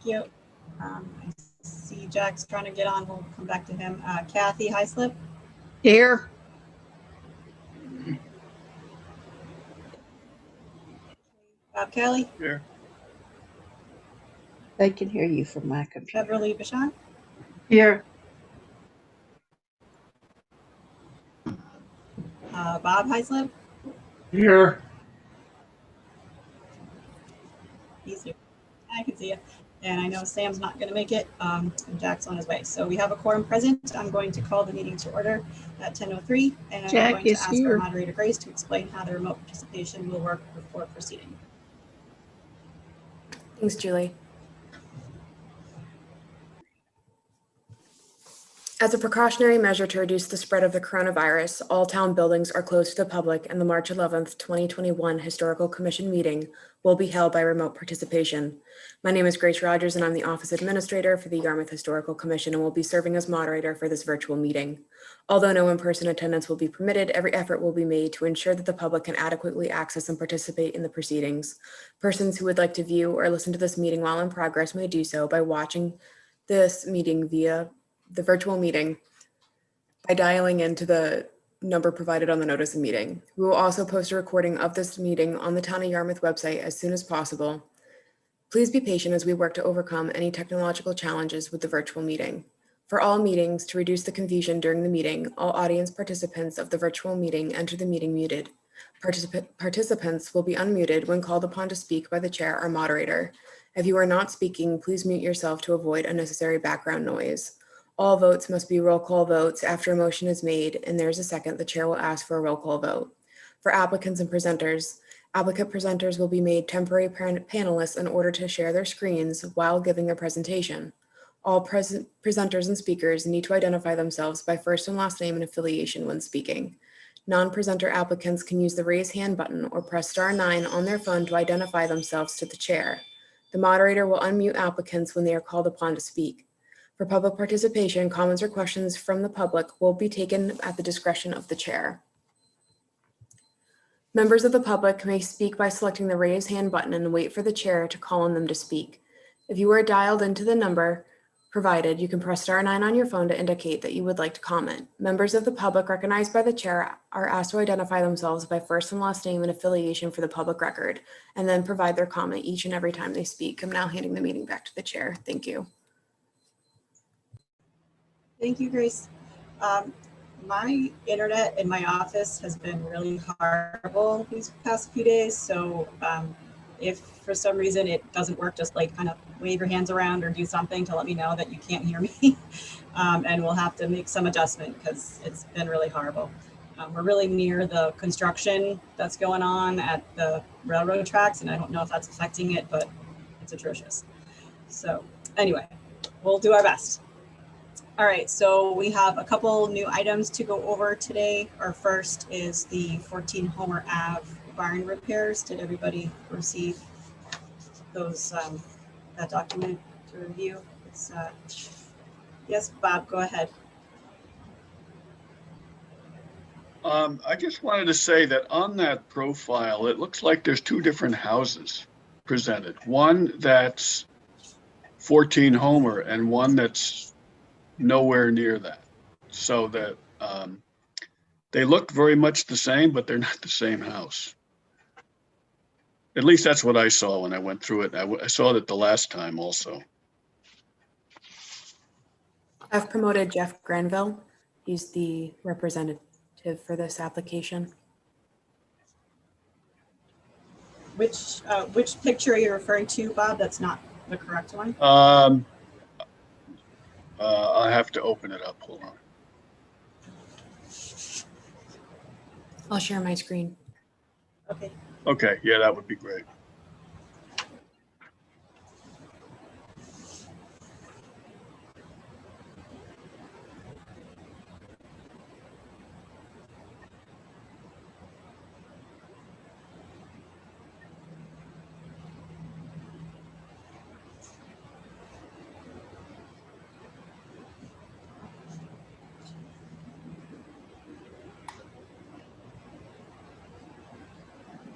you. I see Jack's trying to get on. We'll come back to him. Kathy Highslip. Here. Bob Kelly. Here. I can hear you from my computer. Beverly Bashan. Here. Bob Highslip. Here. He's here. I can see you. And I know Sam's not going to make it. And Jack's on his way. So we have a quorum present. I'm going to call the meeting to order at 10:03. And Jack I'm going to is ask here. our moderator, Grace, to explain how the remote participation will work before proceeding. Thanks, Julie. As a precautionary measure to reduce the spread of the coronavirus, all town buildings are closed to the public, and the March 11th, 2021 Historical Commission meeting will be held by remote participation. My name is Grace Rogers, and I'm the Office Administrator for the Yarmouth Historical Commission and will be serving as moderator for this virtual meeting. Although no in-person attendance will be permitted, every effort will be made to ensure that the public can adequately access and participate in the proceedings. Persons who would like to view or listen to this meeting while in progress may do so by watching this meeting via the virtual meeting by dialing into the number provided on the notice of meeting. We will also post a recording of this meeting on the Town of Yarmouth website as soon as possible. Please be patient as we work to overcome any technological challenges with the virtual meeting. For all meetings, to reduce the confusion during the meeting, all audience participants of the virtual meeting enter the meeting muted. Participants will be unmuted when called upon to speak by the chair or moderator. If you are not speaking, please mute yourself to avoid unnecessary background noise. All votes must be roll call votes. After a motion is made and there's a second, the chair will ask for a roll call vote. For applicants and presenters, applicant presenters will be made temporary panelists in order to share their screens while giving their presentation. All presenters and speakers need to identify themselves by first and last name and affiliation when speaking. Non-presenter applicants can use the raise hand button or press *9 on their phone to identify themselves to the chair. The moderator will unmute applicants when they are called upon to speak. For public participation, comments or questions from the public will be taken at the discretion of the chair. Members of the public may speak by selecting the raise hand button and wait for the chair to call on them to speak. If you are dialed into the number provided, you can press *9 on your phone to indicate that you would like to comment. Members of the public recognized by the chair are asked to identify themselves by first and last name and affiliation for the public record, and then provide their comment each and every time they speak. I'm now handing the meeting back to the chair. Thank you. Thank you, Grace. My internet in my office has been really horrible these past few days. So if for some reason it doesn't work, just like kind of wave your hands around or do something to let me know that you can't hear me. And we'll have to make some adjustment because it's been really horrible. We're really near the construction that's going on at the railroad tracks, and I don't know if that's affecting it, but it's atrocious. So anyway, we'll do our best. All right, so we have a couple new items to go over today. Our first is the 14 Homer Ave barn repairs. Did everybody receive those that document to review? It's yes, Bob, go ahead. I just wanted to say that on that profile, it looks like there's two different houses presented. One that's 14 Homer and one that's nowhere near that. So that they look very much the same, but they're not the same house. At least that's what I saw when I went through it. I saw it the last time also. I've promoted Jeff Granville. He's the representative for this application. Which picture are you referring to, Bob? That's not the correct one. I have to open it up. Hold on. I'll share my screen. Okay. Okay, yeah, that would be great.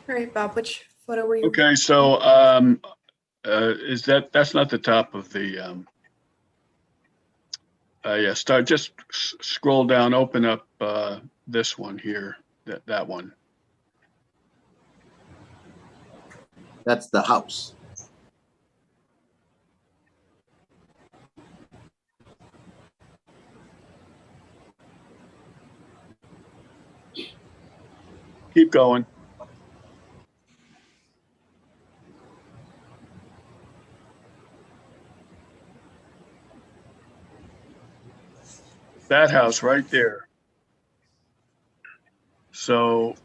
All right, Bob, which photo were you? Okay, so that's not the top of the, yeah, just scroll down, open up this one here, that one. That's the house. Keep going. That house right there. So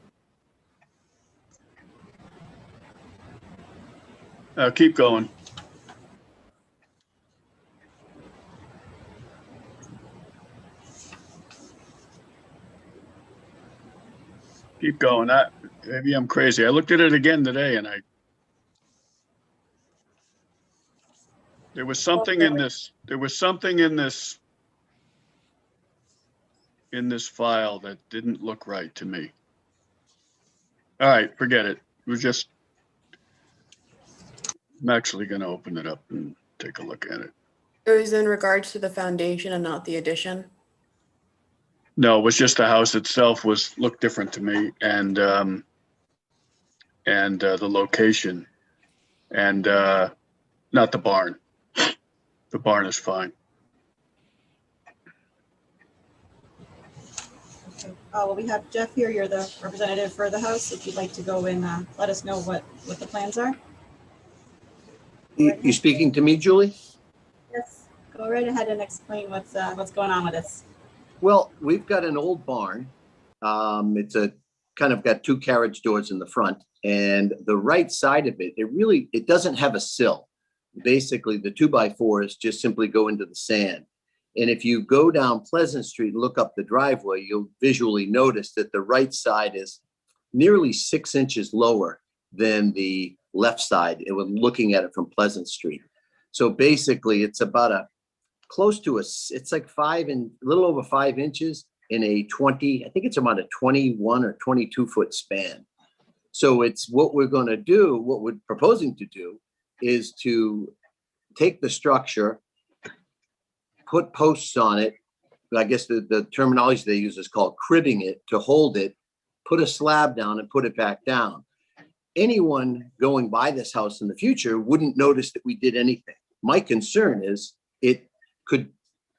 keep going. Keep going. Maybe I'm crazy. I looked at it again today, and there was something in this. There was something in this file that didn't look right to me. All right, forget it. It was just. I'm actually going to open it up and take a look at it. It was in regards to the foundation and not the addition. No, it was just the house itself looked different to me, and the location, and not the barn. The barn is fine. Okay. Well, we have Jeff here. You're the representative for the house. If you'd like to go and let us know what the plans are. You speaking to me, Julie? Yes. Go right ahead and explain what's going on with this. Well, we've got an old barn. It's a kind of got two carriage doors in the front, and the right side of it, it doesn't have a sill. Basically, the 2x4s just simply go into the sand. And if you go down Pleasant Street and look up the driveway, you'll visually notice that the right side is nearly 6 inches lower than the left side. It was looking at it from Pleasant Street. So basically, it's about it's like a little over 5 inches in I think it's about a 21 or 22 foot span. So it's what we're proposing to do is to take the structure, put posts on it. I guess the terminology they use is called cribbing it, to hold it, put a slab down and put it back down. Anyone going by this house in the future wouldn't notice that we did anything. My concern is it could,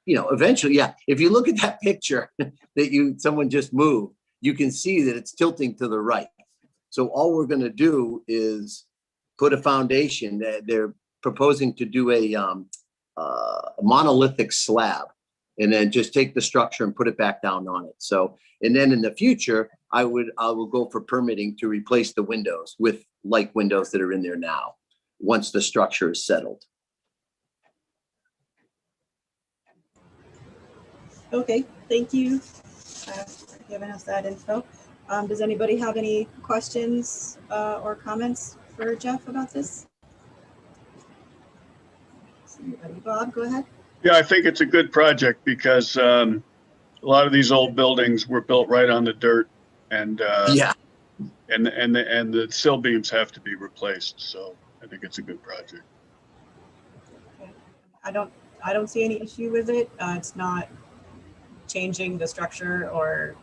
eventually, yeah. If you look at that picture that someone just moved, you can see that it's tilting to the right. So all we're going to do is put a foundation. They're proposing to do a monolithic slab, and then just take the structure and put it back down on it. So, and then in the future, I will go for permitting to replace the windows with like windows that are in there now, once the structure is settled. Okay, thank you for giving us that info. Does anybody have any questions or comments for Jeff about this? Anybody? Bob, go ahead. Yeah, I think it's a good project because a lot of these old buildings were built right on the dirt, and Yeah. and the sill beams have to be replaced. So I think it's a good project. Okay. I don't see any issue with it. It's not changing the structure or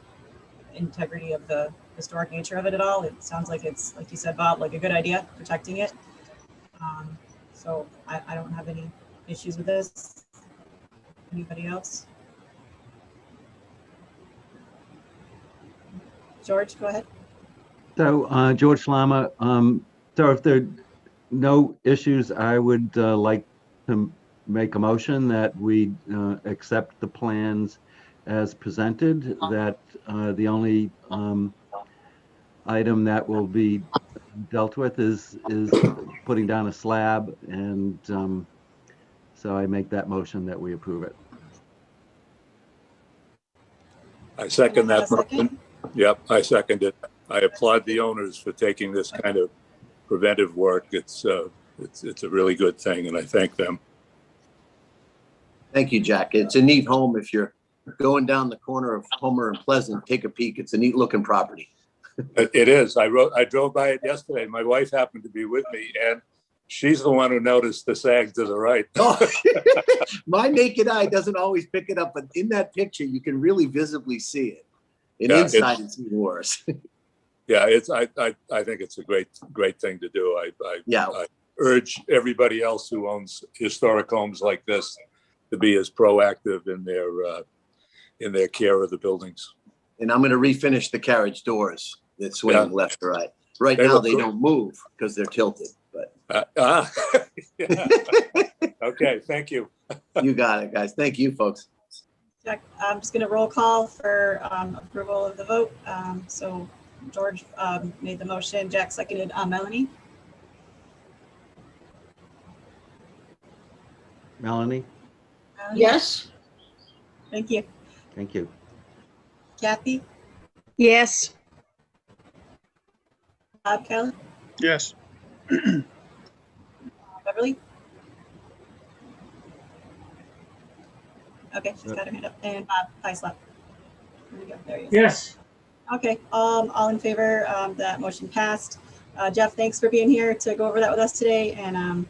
integrity of the historic nature of it at all. It sounds like it's, like you said, Bob, like a good idea, protecting it. So I don't have any issues with this. Anybody else? George, go ahead. So George Lama, so if there are no issues, I would like to make a motion that we accept the plans as presented, that the only item that will be dealt with is putting down a slab, and so I make that motion that we approve it. I second that Second? motion. Yep, I second it. I applaud the owners for taking this kind of preventive work. It's a really good thing, and I thank them. Thank you, Jack. It's a neat home. If you're going down the corner of Homer and Pleasant, take a peek. It's a neat looking property. It is. I drove by it yesterday. My wife happened to be with me, and She's the one who noticed the sag to the right. Oh, my naked eye doesn't always pick it up, but in that picture, you can really visibly see it. And Yeah, inside, it's even worse. Yeah, I think it's a great thing to do. Yeah. I urge everybody else who owns historic homes like this to be as proactive in their care of the buildings. And I'm going to refinish the carriage doors that swing Yeah. left to right. Right They now, look they good. don't move because they're tilted, but Yeah. Okay, thank you. you got it, guys. Thank you, folks. Jack, I'm just going to roll call for approval of the vote. So George made the motion, Jack seconded. Melanie? Melanie? Yes. Thank you. Thank you. Kathy? Yes. Bob Kelly? Yes. Beverly? Okay, she's got her hand up. And Bob Hyslop. There we go. There he is. Yes. Okay, all in favor, that motion passed. Jeff, thanks for being here to go over that with us today. And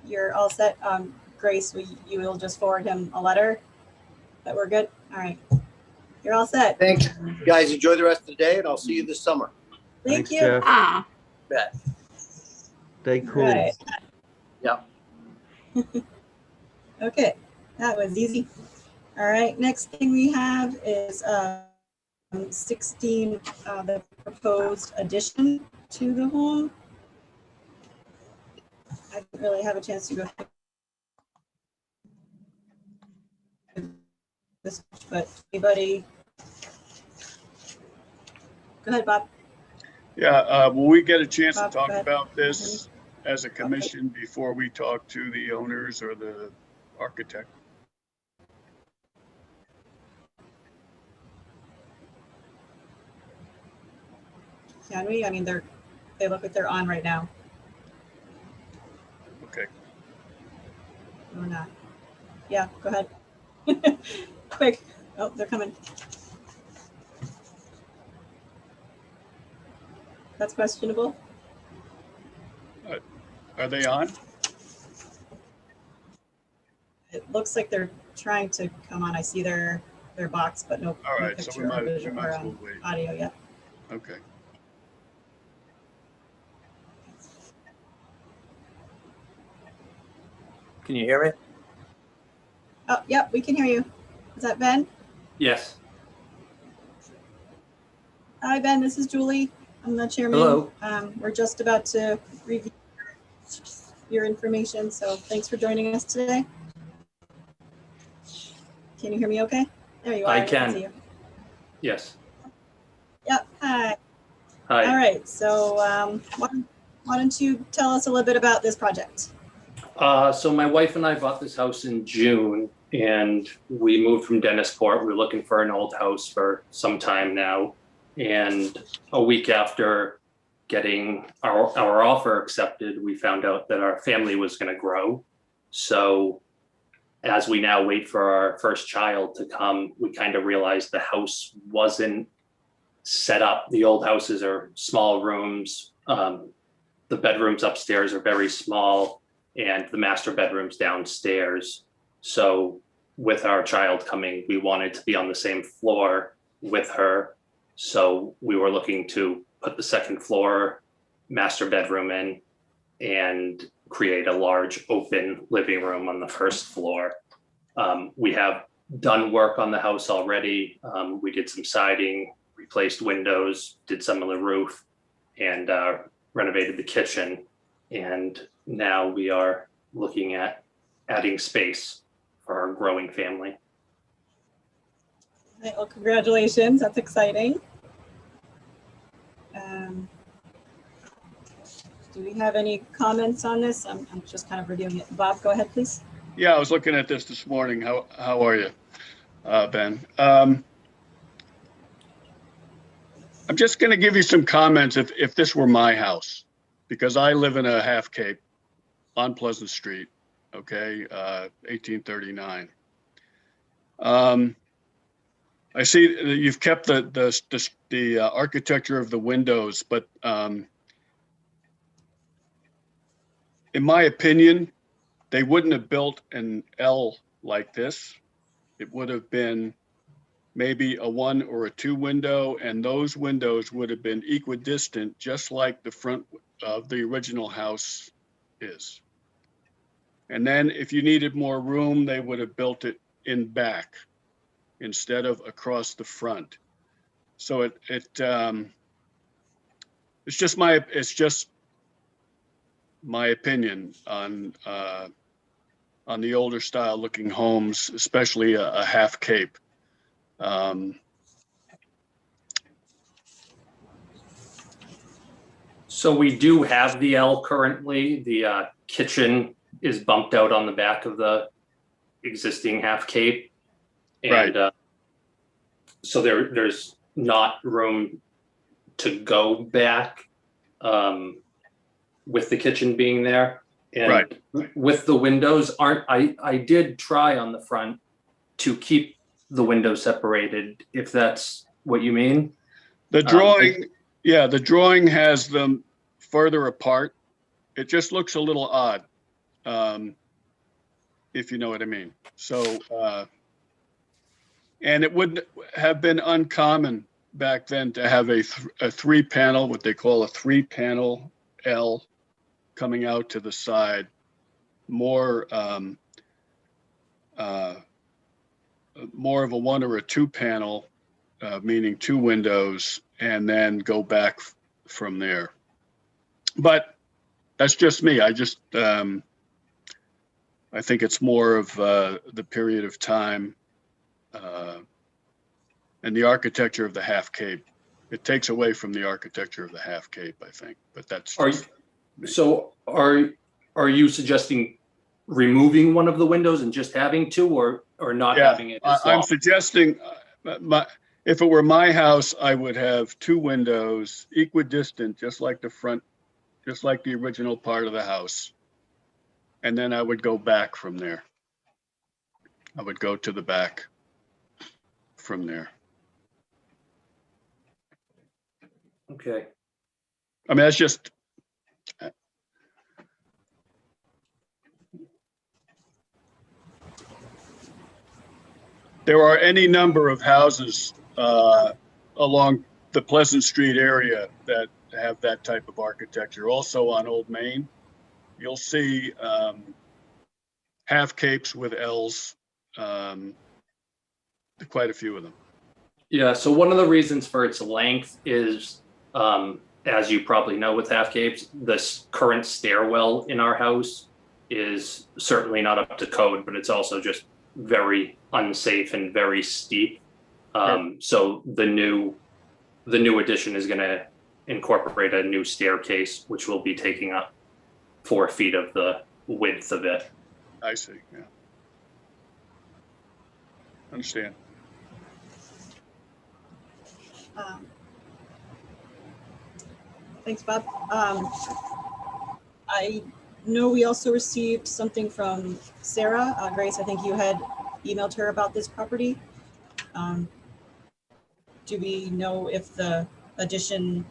you're all set. Grace, you will just forward him a letter that we're good? All right. You're all set. Thanks, guys. Enjoy the rest of the day, and I'll see you this summer. Thank Thanks, you. Jeff. Ah. Bet. Stay cool. Right. Yeah. Okay, that was easy. All right, next thing we have is 16, the proposed addition to the home. I didn't really have a chance to go through this, but anybody? Go ahead, Bob. Yeah, will we get a chance to Bob, talk go ahead. about this as a commission before we talk to the owners or the architect? Can we? I mean, they look like they're on right now. Okay. Or not. Yeah, go ahead. Quick. Oh, they're coming. That's questionable. Are they on? It looks like they're trying to come on. I see their box, but no, All no right, so picture we or might as visual well or wait. audio yet. Okay. Can you hear me? Oh, yep, we can hear you. Is that Ben? Yes. Hi, Ben. This is Julie. I'm the chairman. Hello. We're just about to review your information, so thanks for joining us today. Can you hear me okay? There you are. I can. see you. Yes. Yep. Hi. Hi. All right. So why don't you tell us a little bit about this project? So my wife and I bought this house in June, and we moved from Dennisport. We were looking for an old house for some time now. And a week after getting our offer accepted, we found out that our family was going to grow. So as we now wait for our first child to come, we kind of realized the house wasn't set up. The old houses are small rooms. The bedrooms upstairs are very small, and the master bedroom's downstairs. So with our child coming, we wanted to be on the same floor with her. So we were looking to put the second floor master bedroom in and create a large open living room on the first floor. We have done work on the house already. We did some siding, replaced windows, did some of the roof, and renovated the kitchen. And now we are looking at adding space for our growing family. Right, well, congratulations. That's exciting. Do we have any comments on this? I'm just kind of reviewing it. Bob, go ahead, please. Yeah, I was looking at this morning. How are you, Ben? I'm just going to give you some comments if this were my house, because I live in a half cape on Pleasant Street, okay, 1839. I see that you've kept the architecture of the windows, but in my opinion, they wouldn't have built an L like this. It would have been maybe a 1 or a 2 window, and those windows would have been equidistant, just like the front of the original house is. And then if you needed more room, they would have built it in back instead of across the front. So it's just my opinion on the older style looking homes, especially a half cape. So we do have the L currently. The kitchen is bumped out on the back of the existing half cape. And Right. So there's not room to go back with the kitchen being there. And Right. with the windows, I did try on the front to keep the windows separated, if that's what you mean. The drawing, yeah, the drawing has them further apart. It just looks a little odd, if you know what I mean. So, and it wouldn't have been uncommon back then to have a 3-panel, what they call a 3-panel L coming out to the side, more of a 1 or a 2 panel, meaning 2 windows, and then go back from there. But that's just me. I just, I think it's more of the period of time and the architecture of the half cape. It takes away from the architecture of the half cape, I think, but that's just me. So are you suggesting removing one of the windows and just having 2, or not having it? I'm suggesting if it were my house, I would have 2 windows equidistant, just like the front, just like the original part of the house. And then I would go back from there. I would go to the back from there. Okay. I mean, that's just, there are any number of houses along the Pleasant Street area that have that type of architecture. Also on Old Main, you'll see half capes with L's, quite a few of them. Yeah, so one of the reasons for its length is, as you probably know with half capes, this current stairwell in our house is certainly not up to code, but it's also just very unsafe and very steep. So the new addition is going to incorporate a new staircase, which will be taking up 4 feet of the width of it. I see, yeah. Understand. Thanks, Bob. I know we also received something from Sarah. Grace, I think you had emailed her about this property. Do we know if the addition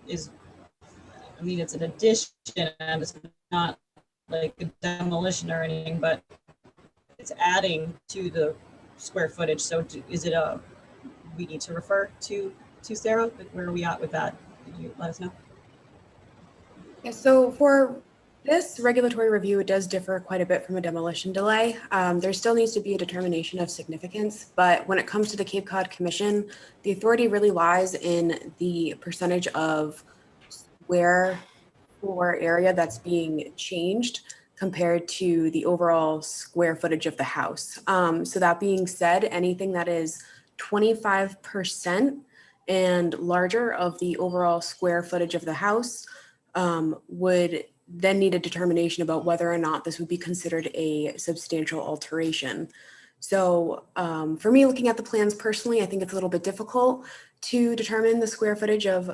is, I mean, it's an addition and it's not like a demolition or anything, but it's adding to the square footage. So is it we need to refer to Sarah? Where are we at with that? Could you let us know? Yeah, so for this regulatory review, it does differ quite a bit from a demolition delay. There still needs to be a determination of significance, but when it comes to the Cape Cod Commission, the authority really lies in the percentage of square floor area that's being changed compared to the overall square footage of the house. So that being said, anything that is 25% and larger of the overall square footage of the house would then need a determination about whether or not this would be considered a substantial alteration. So for me, looking at the plans personally, I think it's a little bit difficult to determine the square footage of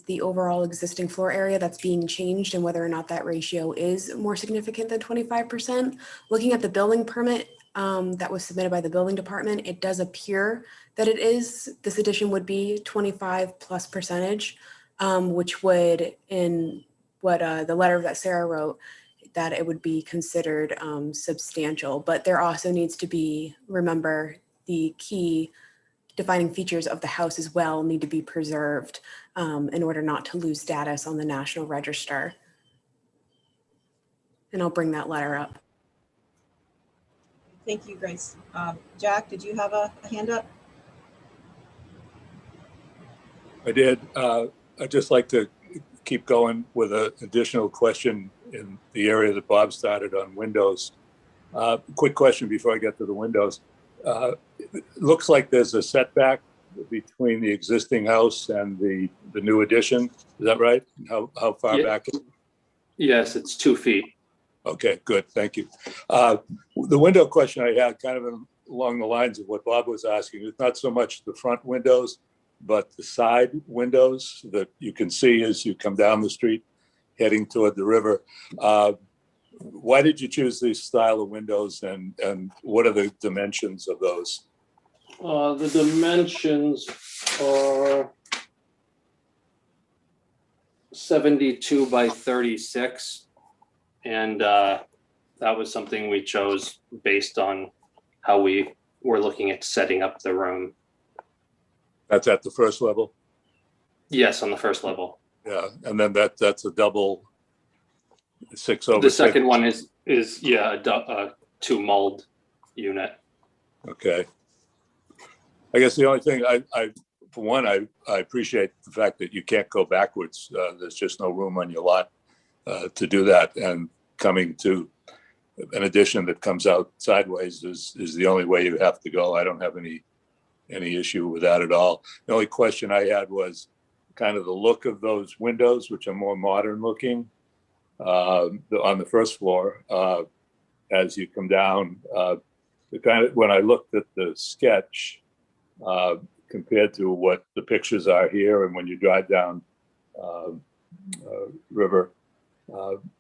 the overall existing floor area that's being changed and whether or not that ratio is more significant than 25%. Looking at the building permit that was submitted by the building department, it does appear that it is, this addition would be 25+%, which would in what the letter that Sarah wrote, that it would be considered substantial, but there also needs to be, remember, the key defining features of the house as well need to be preserved in order not to lose status on the National Register. And I'll bring that letter up. Thank you, Grace. Jack, did you have a hand up? I did. I'd just like to keep going with an additional question in the area that Bob started on windows. Quick question before I get to the windows. It looks like there's a setback between the existing house and the new addition. Is that right? How far back? Yes, it's 2 feet. Okay, good. Thank you. The window question I had kind of along the lines of what Bob was asking. It's not so much the front windows, but the side windows that you can see as you come down the street heading toward the river. Why did you choose this style of windows, and what are the dimensions of those? The dimensions are 72 by 36. And that was something we chose based on how we were looking at setting up the room. That's at the first level? Yes, on the first level. Yeah, and then that's a double 6 over 6. The second one is a 2 mulled unit. Okay. I guess the only thing for one, I appreciate the fact that you can't go backwards. There's just no room on your lot to do that. And coming to an addition that comes out sideways is the only way you have to go. I don't have any issue with that at all. The only question I had was kind of the look of those windows, which are more modern looking on the first floor. As you come down, the kind of, when I looked at the sketch compared to what the pictures are here, and when you drive down river,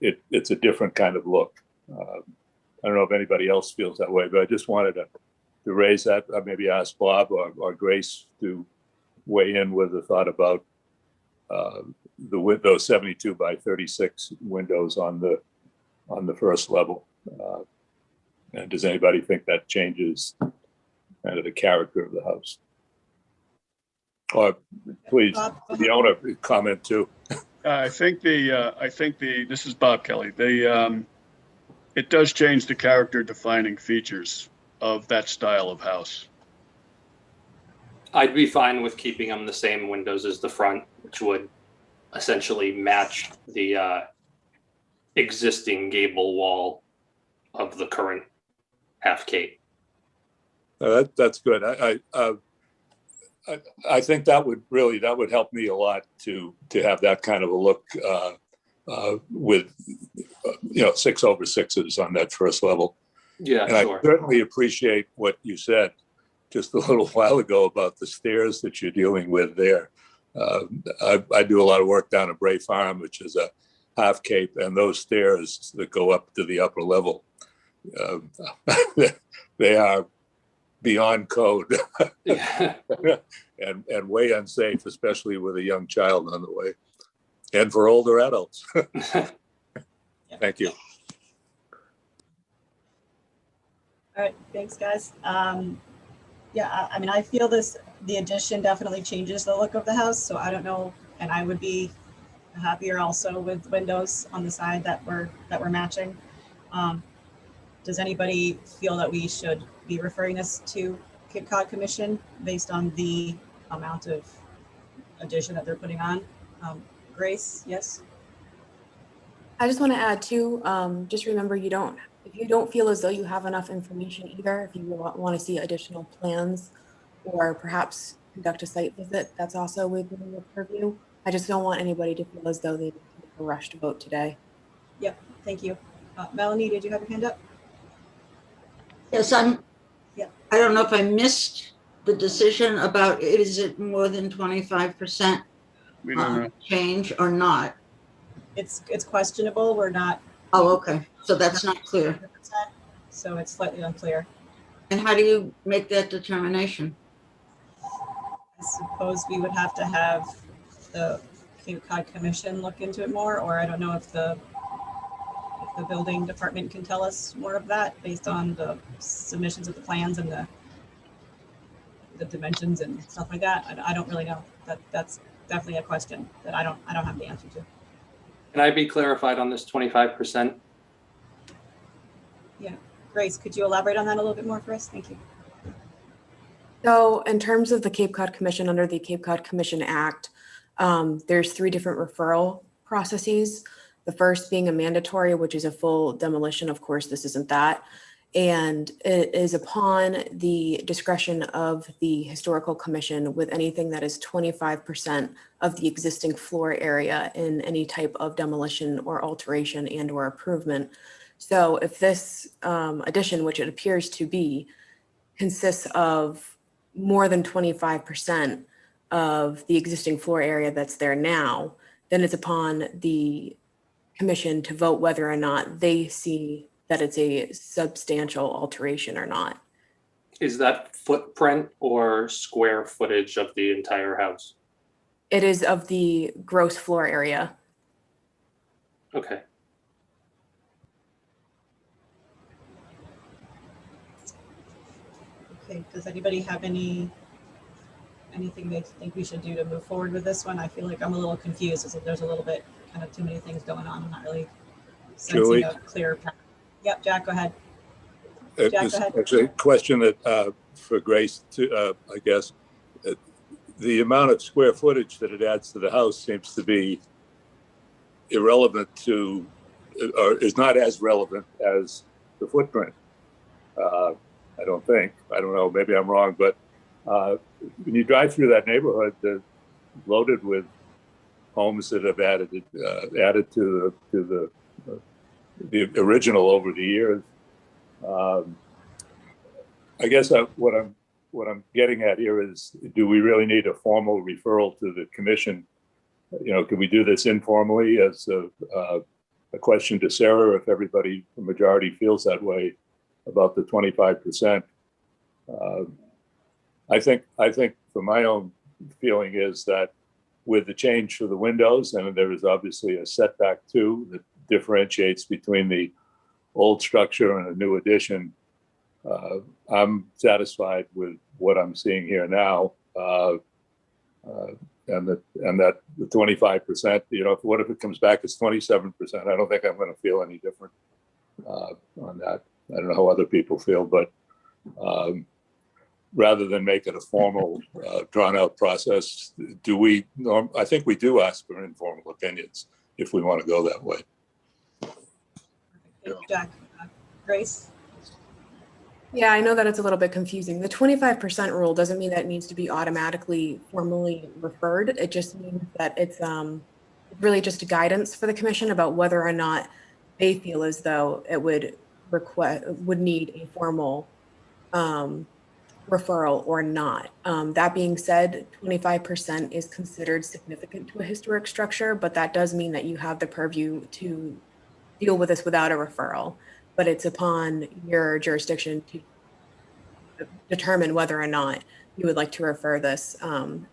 it's a different kind of look. I don't know if anybody else feels that way, but I just wanted to raise that. Maybe ask Bob or Grace to weigh in with a thought about those 72 by 36 windows on the first level. And does anybody think that changes kind of the character of the house? Or please, the owner, comment too. I think this is Bob Kelly. It does change the character defining features of that style of house. I'd be fine with keeping them the same windows as the front, which would essentially match the existing gable wall of the current half cape. That's good. I think that would help me a lot to have that kind of a look with 6 over 6s on that first level. Yeah, and sure. I certainly appreciate what you said just a little while ago about the stairs that you're dealing with there. I do a lot of work down at Bray Farm, which is a half cape, and those stairs that go up to the upper level, they are beyond code. Yeah. and way unsafe, especially with a young child on the way, and for older adults. Thank you. All right, thanks, guys. Yeah, I mean, I feel the addition definitely changes the look of the house, so I don't know, and I would be happier also with windows on the side that we're matching. Does anybody feel that we should be referring this to Cape Cod Commission based on the amount of addition that they're putting on? Grace, yes? I just want to add too, just remember if you don't feel as though you have enough information either, if you want to see additional plans or perhaps conduct a site visit, that's also within your purview. I just don't want anybody to feel as though they need to make a rush to vote today. Yep, thank you. Melanie, did you have your hand up? Yes, Yeah. I don't know if I missed the decision about is it more than 25% We don't know. change or not? It's questionable. We're not. Oh, okay. So that's not clear. 100%, so it's slightly unclear. And how do you make that determination? I suppose we would have to have the Cape Cod Commission look into it more, or I don't know if the building department can tell us more of that based on the submissions of the plans and the dimensions and stuff like that. I don't really know. That's definitely a question that I don't have the answer to. Can I be clarified on this 25%? Yeah, Grace, could you elaborate on that a little bit more for us? Thank you. So in terms of the Cape Cod Commission, under the Cape Cod Commission Act, there's 3 different referral processes. The first being a mandatory, which is a full demolition. Of course, this isn't that. And it is upon the discretion of the Historical Commission with anything that is 25% of the existing floor area in any type of demolition or alteration and or improvement. So if this addition, which it appears to be, consists of more than 25% of the existing floor area that's there now, then it's upon the commission to vote whether or not they see that it's a substantial alteration or not. Is that footprint or square footage of the entire house? It is of the gross floor area. Okay. Okay, does anybody have anything they think we should do to move forward with this one? I feel like I'm a little confused, as if there's a little bit kind of too many things going on. I'm not really sensing Julie? a clear path. Yep, Jack, go ahead. Jack, go ahead. It's a question that for Grace, I guess. The amount of square footage that it adds to the house seems to be irrelevant to, or is not as relevant as the footprint. I don't think. I don't know. Maybe I'm wrong, but when you drive through that neighborhood, they're loaded with homes that have added to the original over the years. I guess what I'm getting at here is, do we really need a formal referral to the commission? You know, can we do this informally as a question to Sarah if everybody, the majority, feels that way about the 25%? I think for my own feeling is that with the change for the windows, and there is obviously a setback too that differentiates between the old structure and a new addition. I'm satisfied with what I'm seeing here now, and that the 25%. You know, what if it comes back as 27%? I don't think I'm going to feel any different on that. I don't know how other people feel, but rather than make it a formal, drawn-out process, I think we do ask for informal opinions if we want to go that way. Jack, Grace? Yeah, I know that it's a little bit confusing. The 25% rule doesn't mean that it needs to be automatically formally referred. It just means that it's really just a guidance for the commission about whether or not they feel as though it would need a formal referral or not. That being said, 25% is considered significant to a historic structure, but that does mean that you have the purview to deal with this without a referral. But it's upon your jurisdiction to determine whether or not you would like to refer this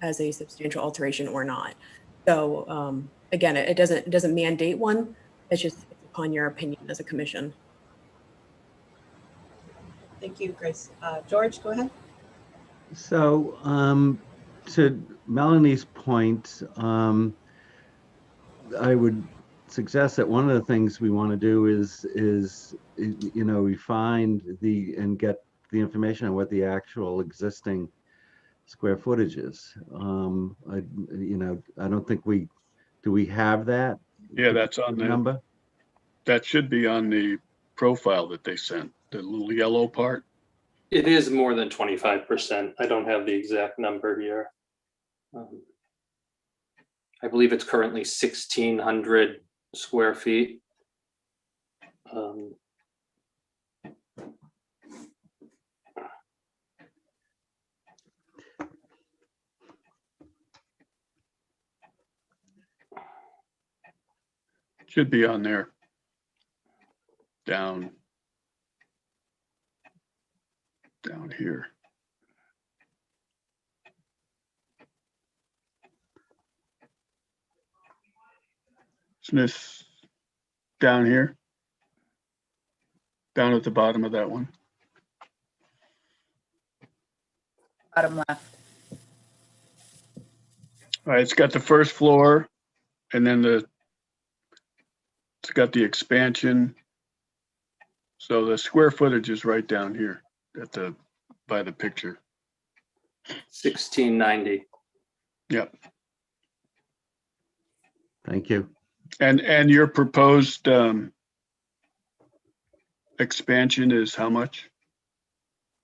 as a substantial alteration or not. So again, it doesn't mandate one. It's just upon your opinion as a commission. Thank you, Grace. George, go ahead. So to Melanie's point, I would suggest that one of the things we want to do is refine and get the information on what the actual existing square footage is. I don't think do we have that? Yeah, that's on the number. That should be on the profile that they sent, the little yellow part. It is more than 25%. I don't have the exact number here. I believe it's currently 1,600 square feet. Should be on there. Down here. Smith down here, down at the bottom of that one. Bottom left. All right, it's got the first floor, and then it's got the expansion. So the square footage is right down here by the picture. 1690. Yep. Thank you. And your proposed expansion is how much?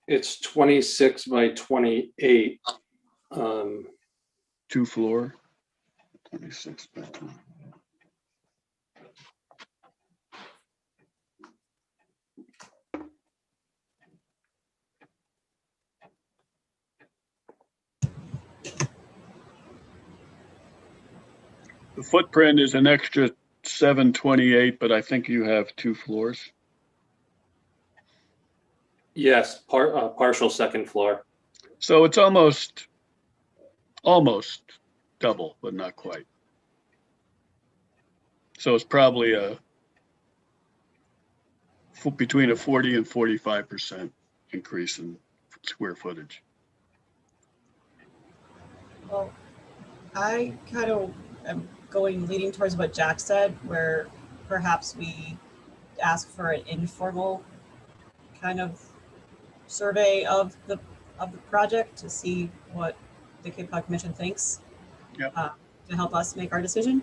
It's 26 by 28. 2 floor, 26 by 20. The footprint is an extra 728, but I think you have 2 floors. Yes, partial second floor. So it's almost double, but not quite. So it's probably between a 40 and 45% increase in square footage. Well, I kind of am leaning towards what Jack said, where perhaps we ask for an informal kind of survey of the project to see what the Cape Cod Commission thinks. Yep. To help us make our decision.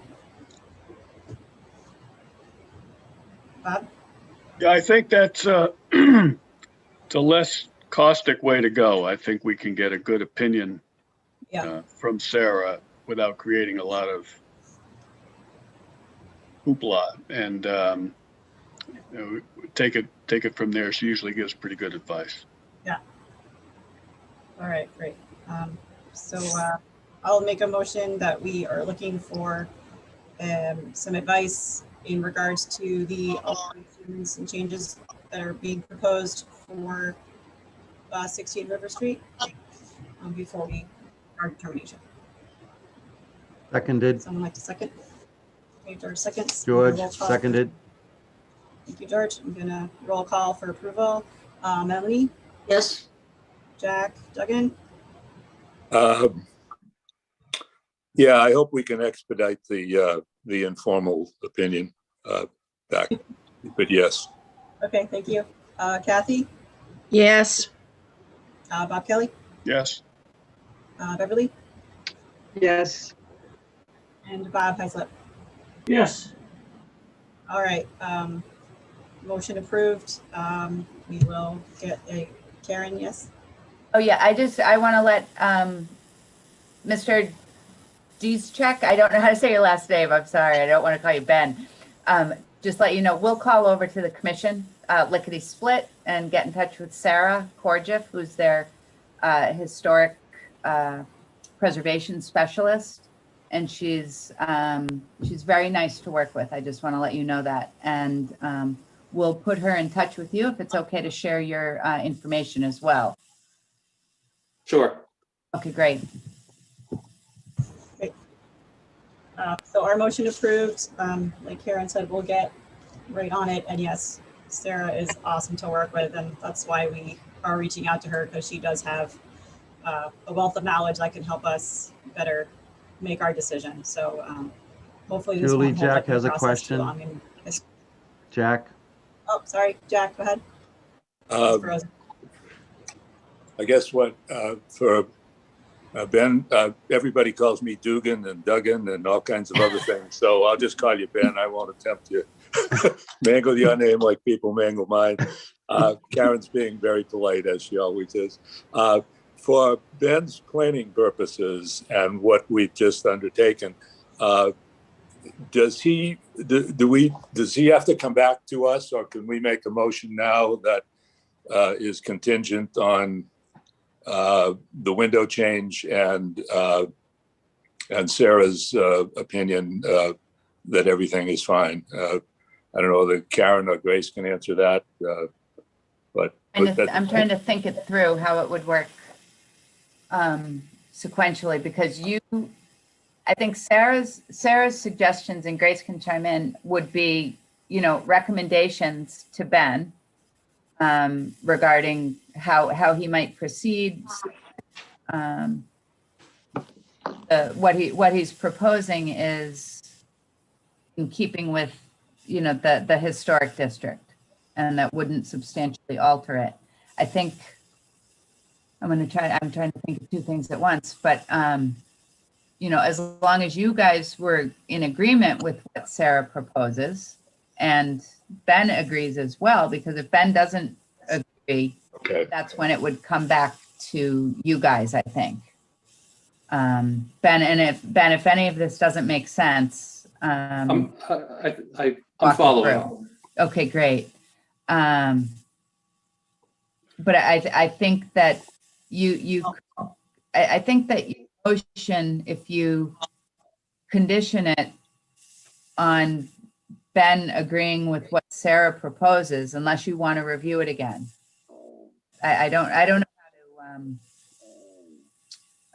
Bob? Yeah, I think that's it's a less caustic way to go. I think we can get a good opinion from Sarah without creating a lot of hoopla, and take it from there. She usually gives pretty good advice. Yeah. All right, great. So I'll make a motion that we are looking for some advice in regards to the alterations and changes that are being proposed for 16 River Street before we our determination. Seconded. Someone like to second? Okay, George seconds. George, seconded. Thank you, George. I'm gonna roll call for approval. Melanie, Yes, Jack, Duggan, Yeah, I hope we can expedite the informal opinion back, but yes. okay, thank you. Kathy, Yes. Bob Kelly, Yes. Beverly, Yes. and Bob Heislip. Yes. All right, motion approved. We will get a Karen, yes? Oh, yeah, I want to let Mr. Deeschek, I don't know how to say your last name, I'm sorry, I don't want to call you Ben. Just let you know, we'll call over to the commission, lickety split, and get in touch with Sarah Korjiff, who's their historic preservation specialist. And she's very nice to work with. I just want to let you know that. And we'll put her in touch with you if it's okay to share your information as well. Sure. Okay, great. Great. So our motion approved. Like Karen said, we'll get right on it. And yes, Sarah is awesome to work with. And that's why we are reaching out to her, because she does have a wealth of knowledge that can help us better make our decision. So hopefully this Julie, won't hold Jack up the has a process too question. long. And Jack? oh, sorry, Jack, go ahead. He's frozen. I guess what for Ben, everybody calls me Dugan and Duggan and all kinds of other things. So I'll just call you Ben. I won't attempt to mangle your name like people mangle mine. Karen's being very polite, as she always is. For Ben's planning purposes and what we've just undertaken, does he have to come back to us, or can we make a motion now that is contingent on the window change and Sarah's opinion that everything is fine? I don't know that Karen or Grace can answer that, but I'm trying to think it through how it would work sequentially, because you I think Sarah's suggestions, and Grace can chime in, would be, recommendations to Ben regarding how he might proceed. What he's proposing is in keeping with, the historic district, and that wouldn't substantially alter it. I think I'm trying to think of two things at once, but as long as you guys were in agreement with what Sarah proposes, and Ben agrees as well, because if Ben doesn't agree, Okay. that's when it would come back to you guys, I think. Ben, if any of this doesn't make sense, I'm walk following. through. Okay, great. But I think that I think that your motion, if you condition it on Ben agreeing with what Sarah proposes, unless you want to review it again. I don't know how to,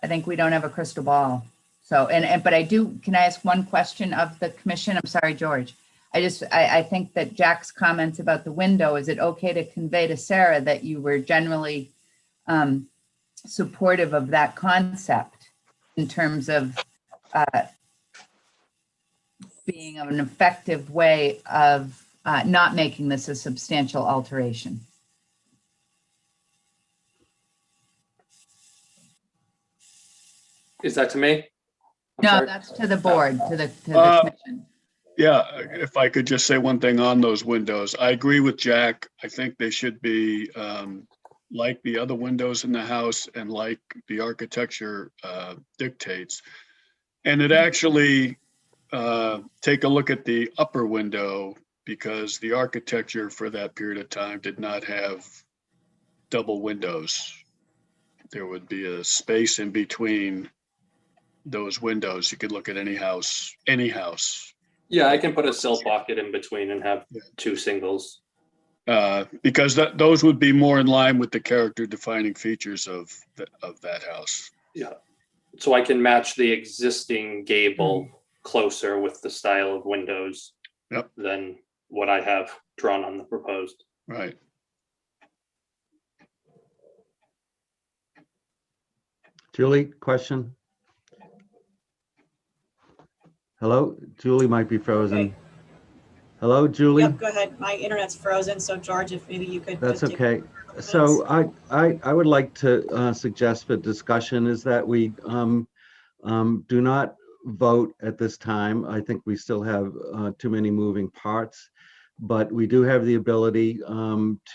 I think we don't have a crystal ball. So, but can I ask one question of the commission? I'm sorry, George. I think that Jack's comments about the window, is it okay to convey to Sarah that you were generally supportive of that concept in terms of being an effective way of not making this a substantial alteration? Is that to me? I'm No, sorry. that's to the board, to the commission. Yeah, if I could just say one thing on those windows, I agree with Jack. I think they should be like the other windows in the house and like the architecture dictates. And it actually, take a look at the upper window, because the architecture for that period of time did not have double windows. There would be a space in between those windows. You could look at any house. Yeah, I can put a sill pocket in between and have two singles. Because those would be more in line with the character defining features of that house. Yeah. So I can match the existing gable closer with the style of windows than what I have drawn on the proposed. Right. Julie, question? Hello, Julie might be frozen. Okay. Hello, Julie? Yep, go ahead. My internet's frozen, so George, if maybe you could. That's just take okay. So I would like to suggest for discussion is that we do not vote at this time. I think we still have too many moving parts, but we do have the ability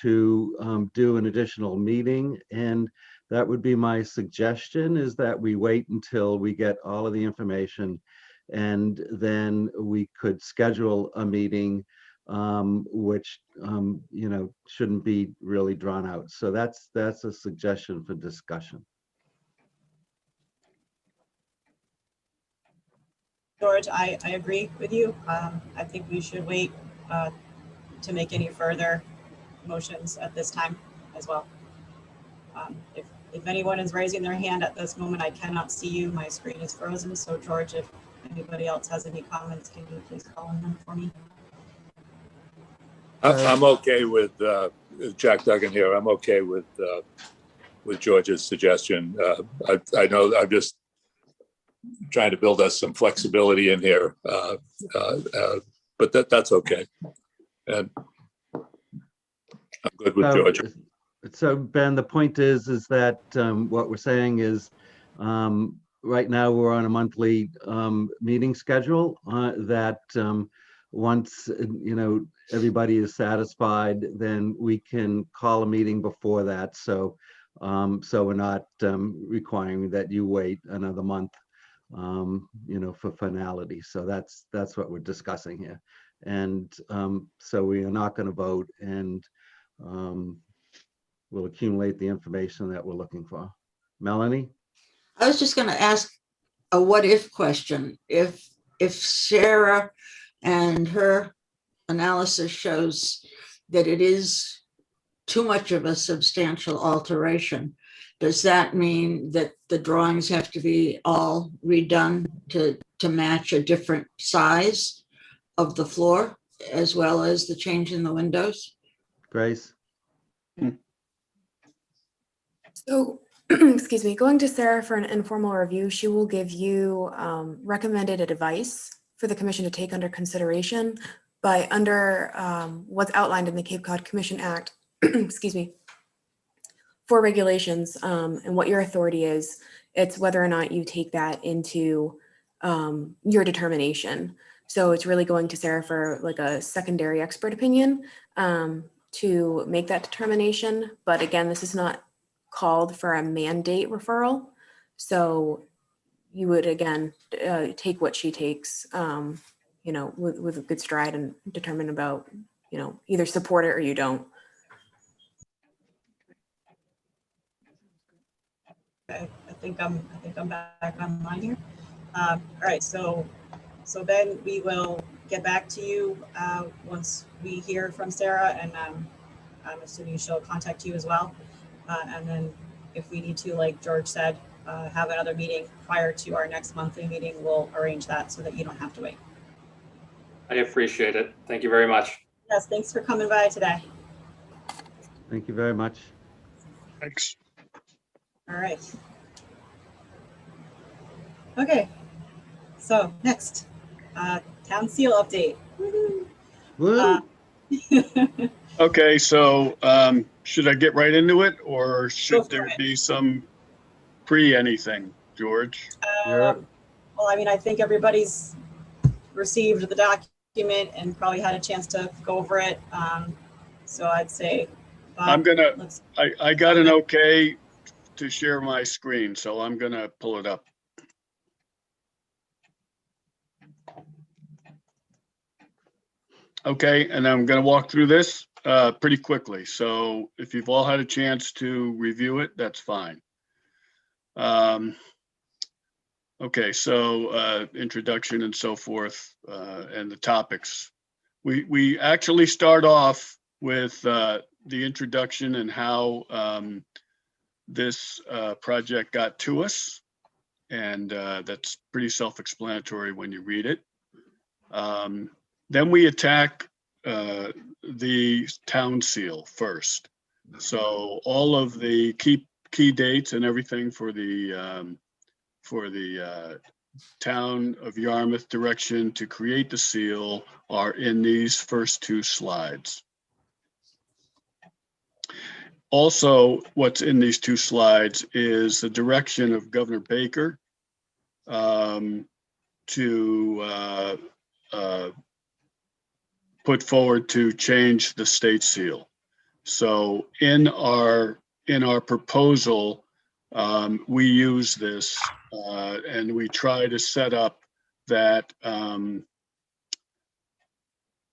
to do an additional meeting, and that would be my suggestion, is that we wait until we get all of the information, and then we could schedule a meeting which shouldn't be really drawn out. So that's a suggestion for discussion. George, I agree with you. I think we should wait to make any further motions at this time as well. If anyone is raising their hand at this moment, I cannot see you. My screen is frozen. So George, if anybody else has any comments, can you please call on them for me? I'm okay with Jack Duggan here. I'm okay with George's suggestion. I know I'm just trying to build us some flexibility in here, but that's okay. And I'm good with George. So Ben, the point is that what we're saying is right now we're on a monthly meeting schedule that once everybody is satisfied, then we can call a meeting before that. So we're not requiring that you wait another month for finality. So that's what we're discussing here. And so we are not going to vote, and we'll accumulate the information that we're looking for. Melanie? I was just going to ask a what if question. If Sarah and her analysis shows that it is too much of a substantial alteration, does that mean that the drawings have to be all redone to match a different size of the floor as well as the change in the windows? Grace? So, excuse me, going to Sarah for an informal review, she will give you recommended advice for the commission to take under consideration. But under what's outlined in the Cape Cod Commission Act, excuse me, for regulations and what your authority is, it's whether or not you take that into your determination. So it's really going to Sarah for like a secondary expert opinion to make that determination. But again, this is not called for a mandate referral. So you would again take what she takes, you know, with a good stride and determine about, you know, either support it or you don't. Okay, I think I'm back online here. All right, so then we will get back to you once we hear from Sarah, and I'm assuming she'll contact you as well. And then if we need to, like George said, have another meeting prior to our next monthly meeting, we'll arrange that so that you don't have to wait. I appreciate it. Thank you very much. Yes, thanks for coming by today. Thank you very much. Thanks. All right. Okay, so next, town seal update. Woo! Okay, so should I get right into it, or Go should for there it. be some anything, George? You're, Well, I mean, I think everybody's received the document and probably had a chance to go over it. So I'd say, I'm gonna, let's, I got an okay to share my screen, so I'm gonna pull it up. Okay, and I'm gonna walk through this pretty quickly. So if you've all had a chance to review it, that's fine. Okay, so introduction and so forth, and the topics. We actually start off with the introduction and how this project got to us, and that's pretty self-explanatory when you read it. Then we attack the town seal first. So all of the key dates and everything for the town of Yarmouth direction to create the seal are in these first two slides. Also, what's in these two slides is the direction of Governor Baker to put forward to change the state seal. So in our proposal, we use this and we try to set up that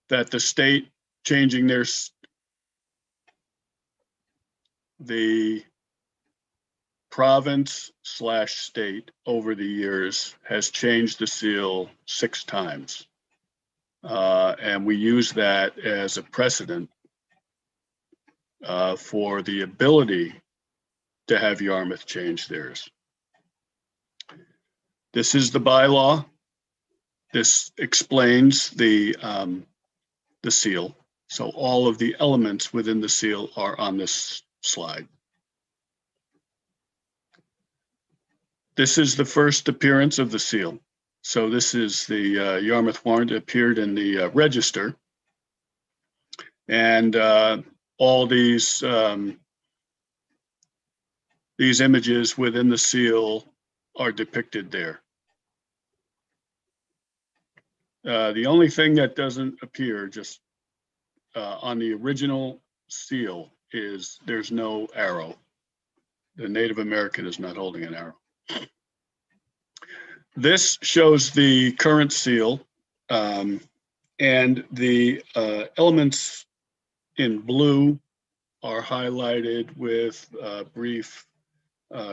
that the state changing the province/state over the years has changed the seal 6 times. And we use that as a precedent for the ability to have Yarmouth change theirs. This is the bylaw. This explains the seal. So all of the elements within the seal are on this slide. This is the first appearance of the seal. So this is the Yarmouth warrant appeared in the register. And all these images within the seal are depicted there. The only thing that doesn't appear just on the original seal is there's no arrow. The Native American is not holding an arrow. This shows the current seal, and the elements in blue are highlighted with brief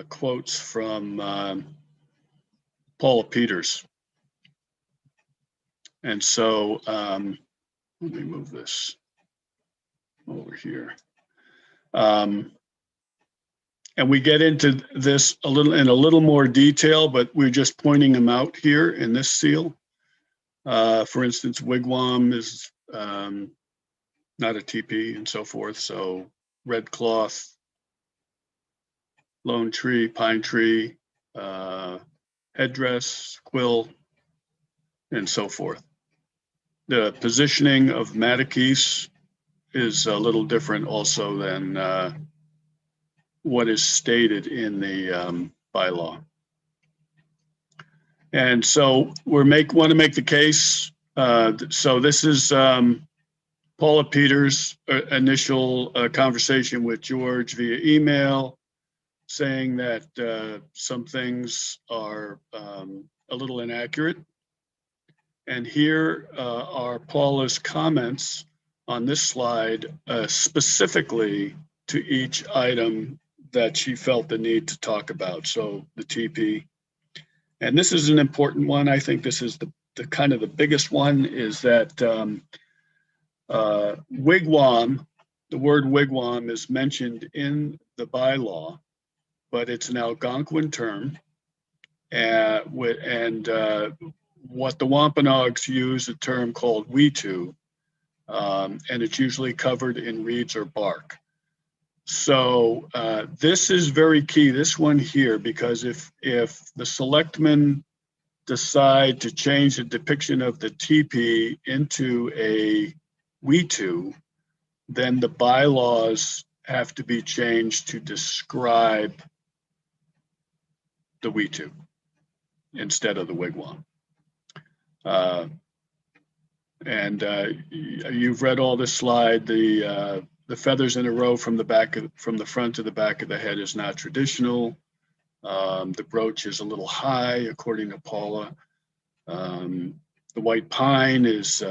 quotes from Paula Peters. And so let me move this over here. And we get into this a little more detail, but we're just pointing them out here in this seal. For instance, wigwam is not a teepee and so forth. So red cloth, lone tree, pine tree, headdress, quill, and so forth. The positioning of matakees is a little different also than what is stated in the bylaw. And so we want to make the case. So this is Paula Peters' initial conversation with George via email, saying that some things are a little inaccurate. And here are Paula's comments on this slide, specifically to each item that she felt the need to talk about. So the TP. And this is an important one. I think this is the kind of the biggest one, is that wigwam, the word wigwam is mentioned in the bylaw, but it's an Algonquin term. And what the Wampanoags use a term called wetu, and it's usually covered in reeds or bark. So this is very key, this one here, because if the selectmen decide to change the depiction of the teepee into a wetu, then the bylaws have to be changed to describe the wetu instead of the wigwam. You've read all this slide. The feathers in a row from the front to the back of the head is not traditional. The brooch is a little high, according to Paula. The white pine is,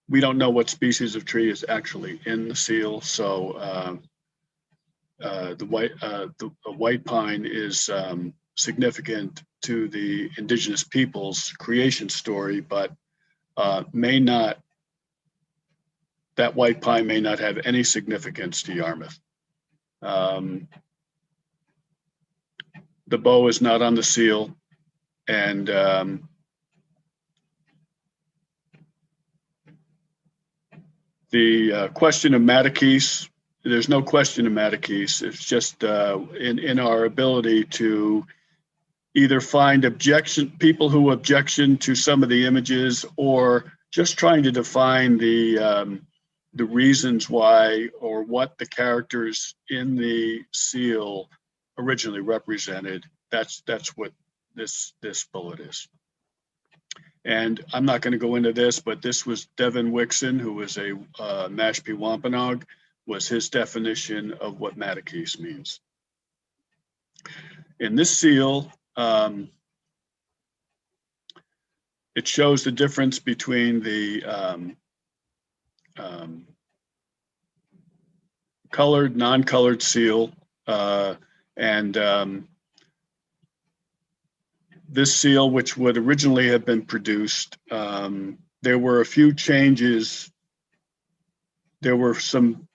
we don't know what species of tree is actually in the seal. So the white pine is significant to the indigenous people's creation story, but that white pine may not have any significance to Yarmouth. The bow is not on the seal, and the question of matakees, there's no question of matakees. It's just in our ability to either find people who objection to some of the images, or just trying to define the reasons why or what the characters in the seal originally represented. That's what this bullet is. And I'm not going to go into this, but this was Devin Wixon, who was a Mashpee Wampanoag, was his definition of what matakees means. In this seal, it shows the difference between the colored, non-colored seal, and this seal, which would originally have been produced, there were a few changes. There were some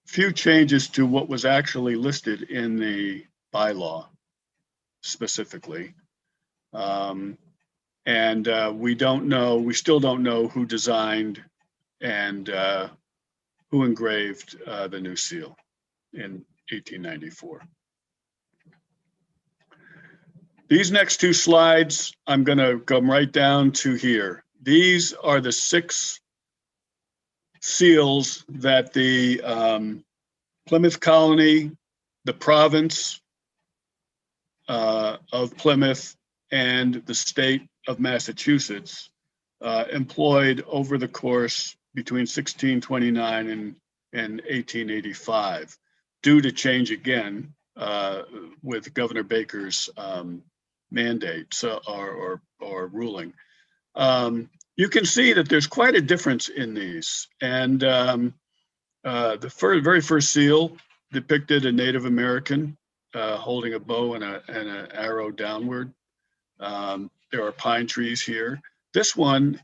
few changes to what was actually listed in the bylaw specifically. We still don't know who designed and who engraved the new seal in 1894. These next two slides, I'm going to come right down to here. These are the 6 seals that the Plymouth colony, the province of Plymouth, and the state of Massachusetts employed over the course between 1629 and 1885, due to change again with Governor Baker's mandate or ruling. You can see that there's quite a difference in these. And the very first seal depicted a Native American holding a bow and an arrow downward. There are pine trees here. This one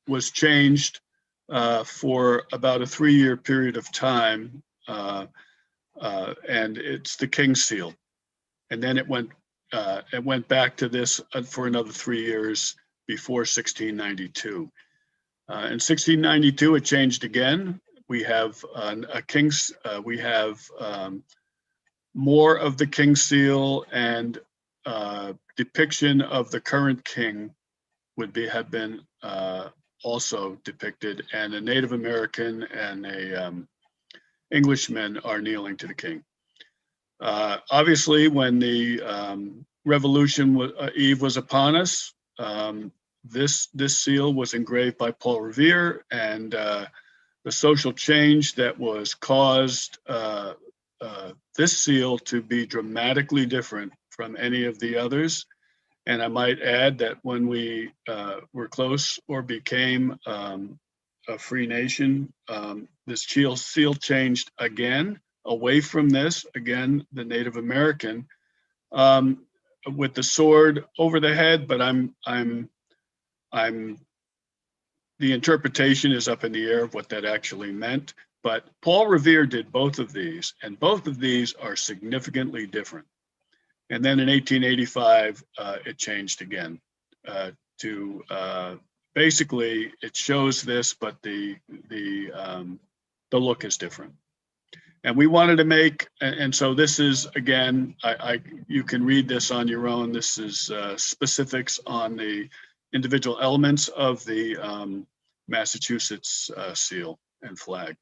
was changed for about a 3-year period of time. and it's the King seal. And then it went back to this for another 3 years before 1692. In 1692, it changed again. We have we have more of the King seal, and depiction of the current king have been also depicted, and a Native American and a Englishman are kneeling to the king. Obviously, when the Revolution Eve was upon us, this seal was engraved by Paul Revere, and the social change that was caused this seal to be dramatically different from any of the others. And I might add that when we were close or became a free nation, this seal changed again away from this, again, the Native American, with the sword over the head, but the interpretation is up in the air of what that actually meant. But Paul Revere did both of these, and both of these are significantly different. And then in 1885, it changed again to basically it shows this, but the look is different. And we wanted to make, and so this is again, you can read this on your own. This is specifics on the individual elements of the Massachusetts seal and flag.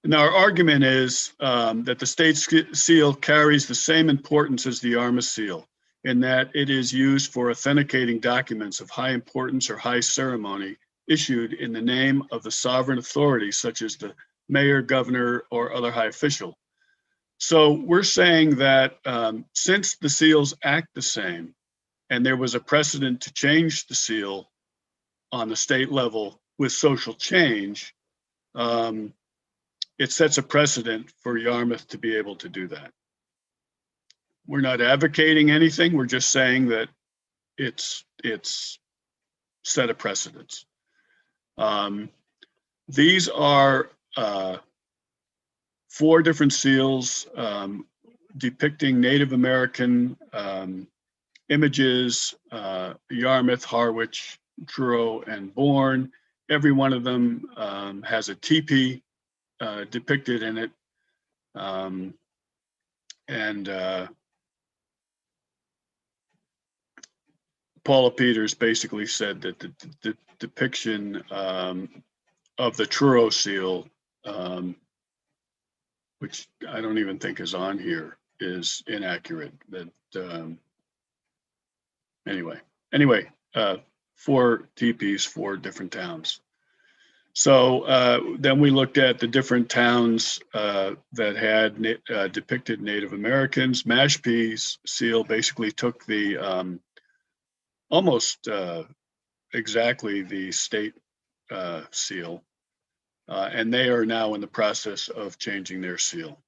And our argument is that the state seal carries the same importance as the Yarmouth seal, in that it is used for authenticating documents of high importance or high ceremony issued in the name of the sovereign authority, such as the mayor, governor, or other high official. So we're saying that since the seals act the same, and there was a precedent to change the seal on the state level with social change, it sets a precedent for Yarmouth to be able to do that. We're not advocating anything. We're just saying that it's set a precedence. These are 4 different seals depicting Native American images, Yarmouth, Harwich, Truro, and Bourne. Every one of them has a teepee depicted in it. Paula Peters basically said that the depiction of the Truro seal, which I don't even think is on here, is inaccurate. That anyway, 4 teepees, 4 different towns. So then we looked at the different towns that had depicted Native Americans. Mashpee's seal basically took the almost exactly the state seal, and they are now in the process of changing their seal.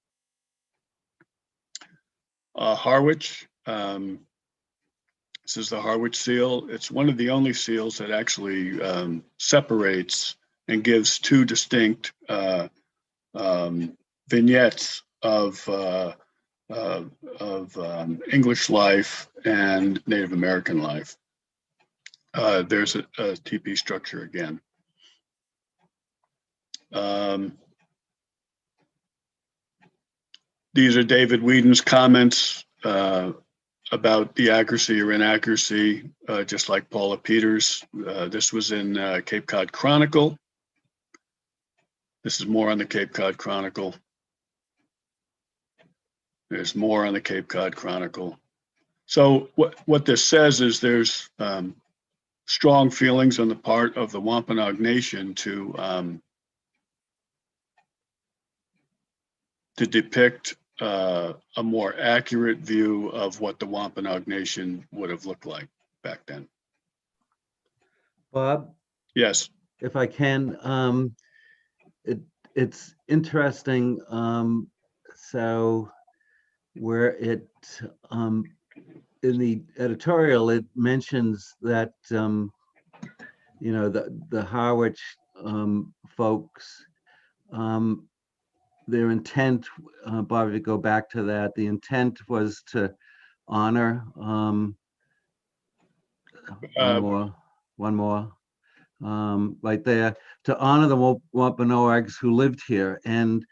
Harwich, this is the Harwich seal. It's one of the only seals that actually separates and gives 2 distinct vignettes of English life and Native American life. There's a teepee structure again. These are David Whedon's comments about the accuracy or inaccuracy, just like Paula Peters. This was in Cape Cod Chronicle. This is more on the Cape Cod Chronicle. There's more on the Cape Cod Chronicle. So what this says is there's strong feelings on the part of the Wampanoag Nation to depict a more accurate view of what the Wampanoag Nation would have looked like back then. Bob, Yes. if I can, it's interesting. So where it in the editorial, it mentions that the Harwich folks their intent, Bobby, to go back to that, the intent was to honor, one more, right there, to honor the Wampanoags who lived here. And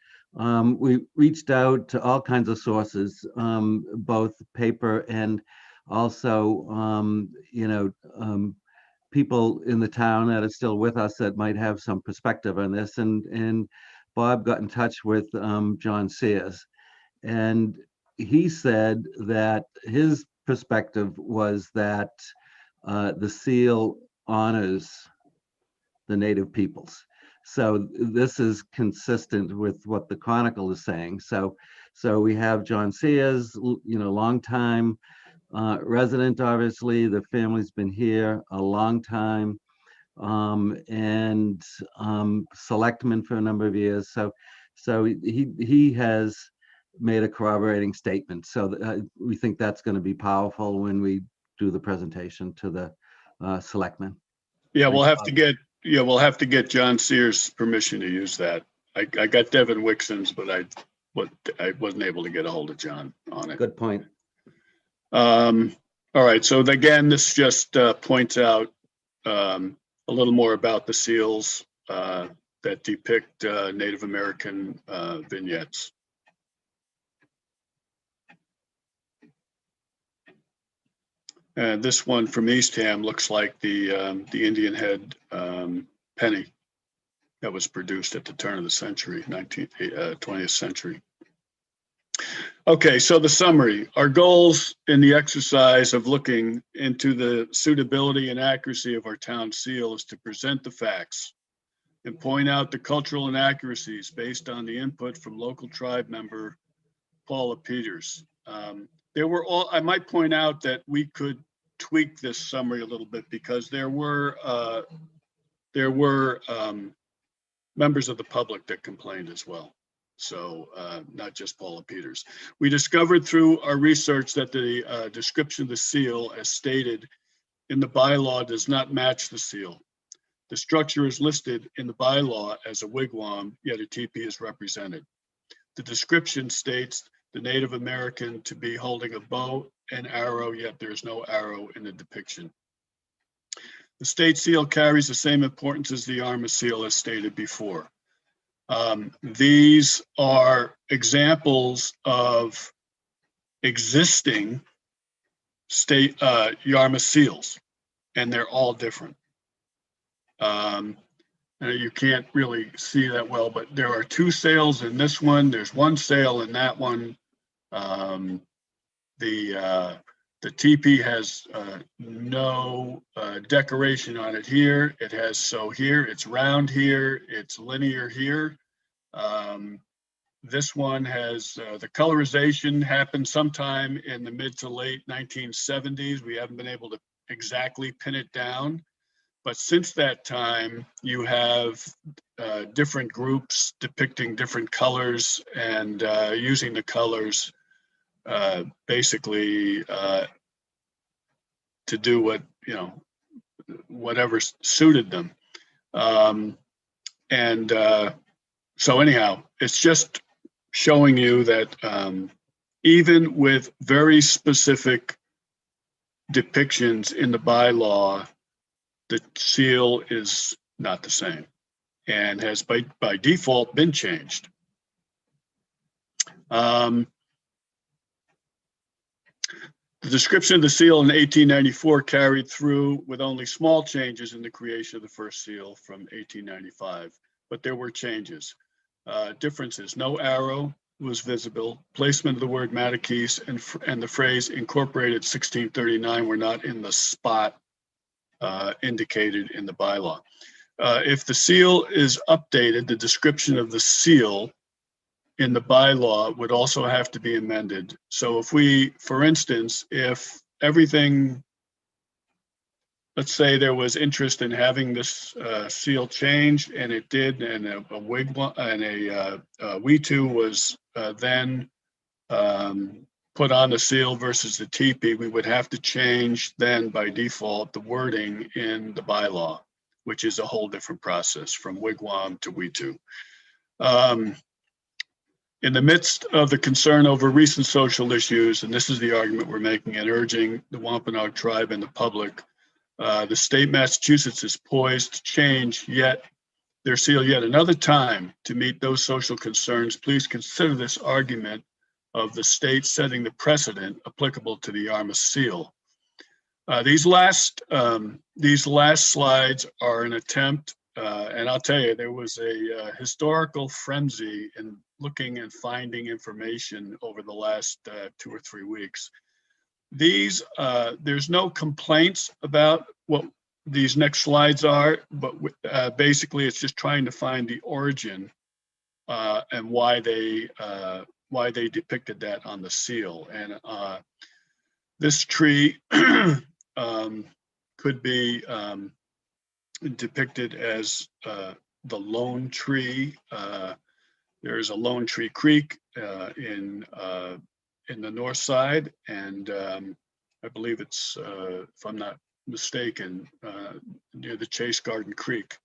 we reached out to all kinds of sources, both paper and also, people in the town that are still with us that might have some perspective on this. And Bob got in touch with John Sears, and he said that his perspective was that the seal honors the native peoples. So this is consistent with what the Chronicle is saying. So we have John Sears, long time resident, obviously. The family's been here a long time, and selectman for a number of years. So he has made a corroborating statement. So we think that's going to be powerful when we do the presentation to the selectmen. Yeah, we'll have to get John Sears' permission to use that. I got Devin Wixon's, but I wasn't able to get a hold of John on it. Good point. All right. So again, this just points out a little more about the seals that depict Native American vignettes. And this one from Eastham looks like the Indian head penny that was produced at the turn of the century, 20th century. Okay, so the summary. Our goals in the exercise of looking into the suitability and accuracy of our town seal is to present the facts and point out the cultural inaccuracies based on the input from local tribe member Paula Peters. I might point out that we could tweak this summary a little bit because there were members of the public that complained as well. So not just Paula Peters. We discovered through our research that the description of the seal as stated in the bylaw does not match the seal. The structure is listed in the bylaw as a wigwam, yet a teepee is represented. The description states the Native American to be holding a bow and arrow, yet there's no arrow in the depiction. The state seal carries the same importance as the Yarmouth seal as stated before. These are examples of existing state Yarmouth seals, and they're all different. You can't really see that well, but there are two sails in this one. There's one sail in that one. The teepee has no decoration on it here. It has so here, it's round here, it's linear here. This one has the colorization happened sometime in the mid to late 1970s. We haven't been able to exactly pin it down. But since that time, you have different groups depicting different colors and using the colors basically to do whatever suited them. So anyhow, it's just showing you that even with very specific depictions in the bylaw, the seal is not the same and has by default been changed. The description of the seal in 1894 carried through with only small changes in the creation of the first seal from 1895, but there were changes. Differences: no arrow was visible, placement of the word Matakese and the phrase incorporated 1639 were not in the spot indicated in the bylaw. If the seal is updated, the description of the seal in the bylaw would also have to be amended. So if we, for instance, if everything, let's say there was interest in having this seal changed, and it did, and a wigwam and a wetu was then put on the seal versus the teepee, we would have to change then by default the wording in the bylaw, which is a whole different process from wigwam to wetu. In the midst of the concern over recent social issues, and this is the argument we're making and urging the Wampanoag tribe and the public, the state of Massachusetts is poised to change their seal yet another time to meet those social concerns. Please consider this argument of the state setting the precedent applicable to the Yarmouth seal. These last slides are an attempt, and I'll tell you, there was a historical frenzy in looking and finding information over the last 2 or 3 weeks. There's no complaints about what these next slides are, but basically it's just trying to find the origin and why they depicted that on the seal. And this tree could be depicted as the Lone Tree. There is a Lone Tree Creek in the north side, and I believe it's, if I'm not mistaken, near the Chase Garden Creek,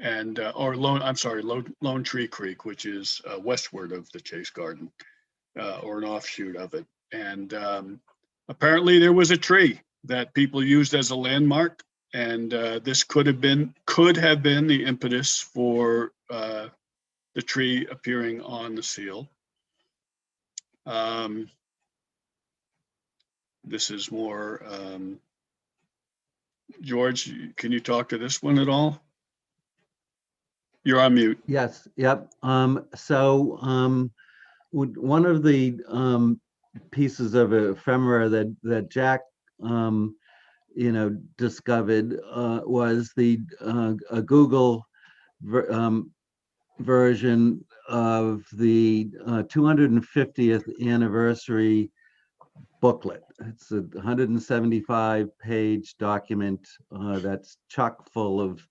and Lone Tree Creek, which is westward of the Chase Garden, or an offshoot of it. And apparently there was a tree that people used as a landmark, and this could have been the impetus for the tree appearing on the seal. This is more, George, can you talk to this one at all? You're on mute. Yes, yep. One of the pieces of ephemera that Jack discovered was a Google version of the 250th anniversary booklet. It's a 175-page document that's chock full of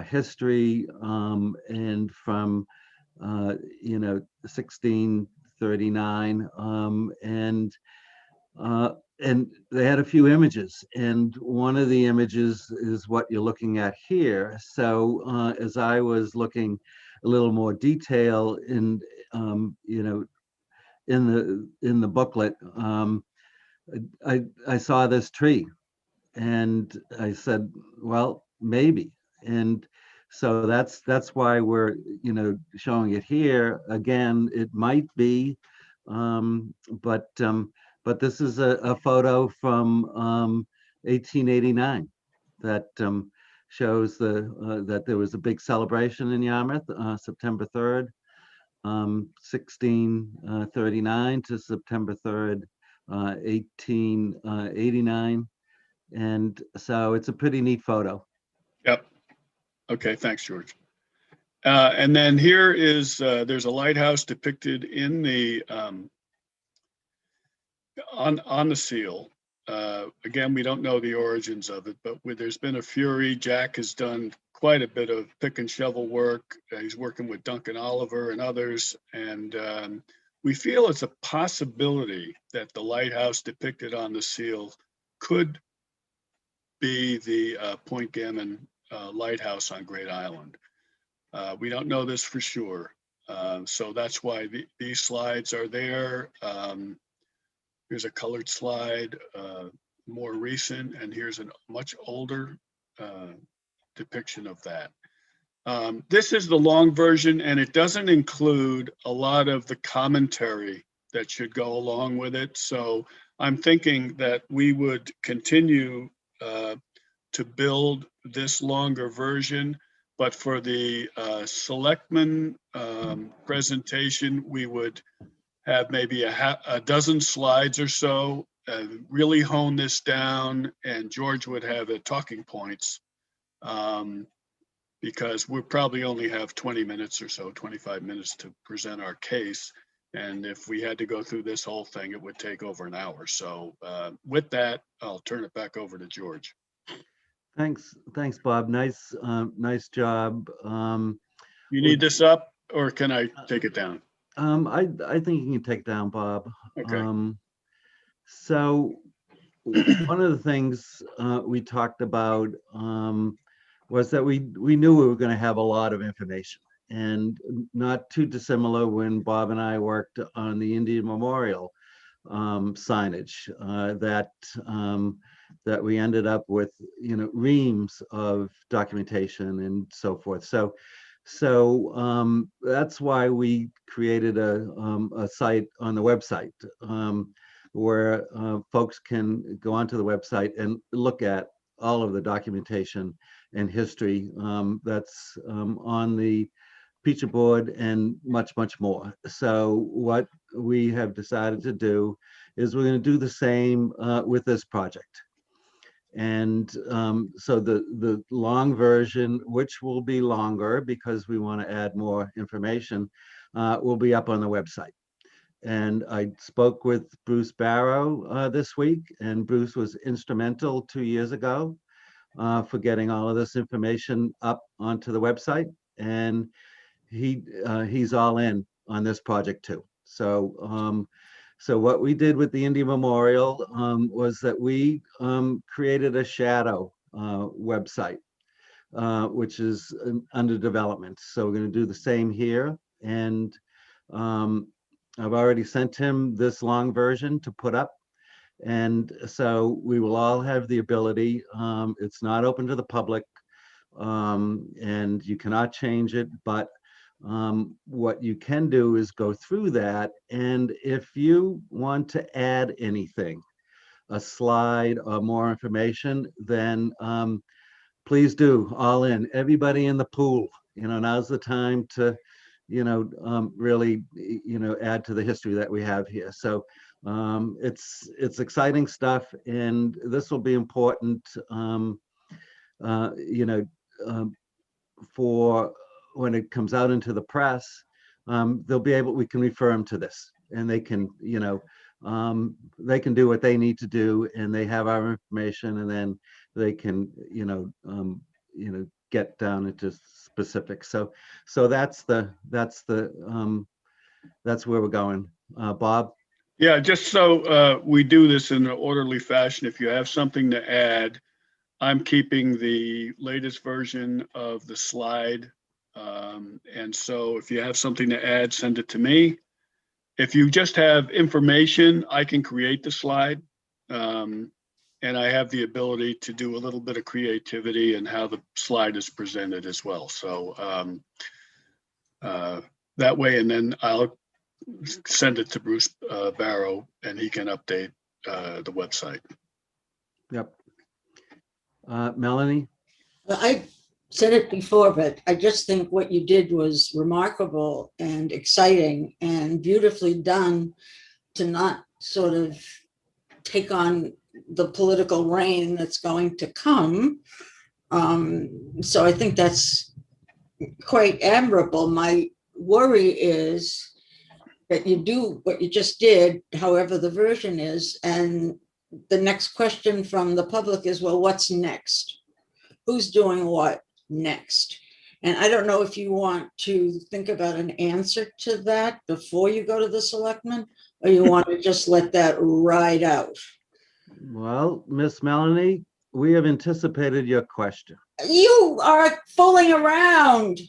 history and from 1639, and they had a few images, and one of the images is what you're looking at here. So as I was looking a little more detail in the booklet, I saw this tree, and I said, well, maybe. And so that's why we're showing it here. Again, it might be, but this is a photo from 1889 that shows that there was a big celebration in Yarmouth, September 3rd, 1639 to September 3rd, 1889. And so it's a pretty neat photo. Yep. Okay, thanks, George. And then here is, there's a lighthouse depicted in the, on the seal. Again, we don't know the origins of it, but there's been a fury. Jack has done quite a bit of pick and shovel work. He's working with Duncan Oliver and others. And we feel it's a possibility that the lighthouse depicted on the seal could be the Point Gammon lighthouse on Great Island. We don't know this for sure. So that's why these slides are there. Here's a colored slide, more recent, and here's a much older depiction of that. This is the long version, and it doesn't include a lot of the commentary that should go along with it. So I'm thinking that we would continue to build this longer version, but for the selectmen presentation, we would have maybe a dozen slides or so, really hone this down, and George would have the talking points, because we'll probably only have 20 minutes or so, 25 minutes to present our case. And if we had to go through this whole thing, it would take over an hour. So with that, I'll turn it back over to George. Thanks, Bob. Nice job. You need this up, or can I take it down? I think you can take down, Bob. Okay. So one of the things we talked about was that we knew we were going to have a lot of information, and not too dissimilar when Bob and I worked on the Indian Memorial signage, that we ended up with, reams of documentation and so forth. So that's why we created a site on the website, where folks can go onto the website and look at all of the documentation and history that's on the feature board and much, much more. So what we have decided to do is we're going to do the same with this project. And so the long version, which will be longer because we want to add more information, will be up on the website. And I spoke with Bruce Barrow this week, and Bruce was instrumental 2 years ago for getting all of this information up onto the website. And he's all in on this project too. So what we did with the Indian Memorial was that we created a shadow website, which is under development. So we're going to do the same here. And I've already sent him this long version to put up. And so we will all have the ability. It's not open to the public, and you cannot change it, but what you can do is go through that, and if you want to add anything, a slide or more information, then please do. All in, everybody in the pool. Now's the time to really add to the history that we have here. So it's exciting stuff, and this will be important for when it comes out into the press. We can refer them to this, and they can do what they need to do, and they have our information, and then they can get down into specifics. So that's where we're going. Bob? Yeah, just so we do this in an orderly fashion, if you have something to add, I'm keeping the latest version of the slide. And so if you have something to add, send it to me. If you just have information, I can create the slide. And I have the ability to do a little bit of creativity in how the slide is presented as well. So that way, and then I'll send it to Bruce Barrow, and he can update the website. Yep. Melanie? I said it before, but I just think what you did was remarkable and exciting and beautifully done, to not sort of take on the political reign that's going to come. So I think that's quite admirable. My worry is that you do what you just did, however the version is, and the next question from the public is, well, what's next? Who's doing what next? And I don't know if you want to think about an answer to that before you go to the selectmen, or you want to just let that ride out. Well, Miss Melanie, we have anticipated your question. You are fooling around.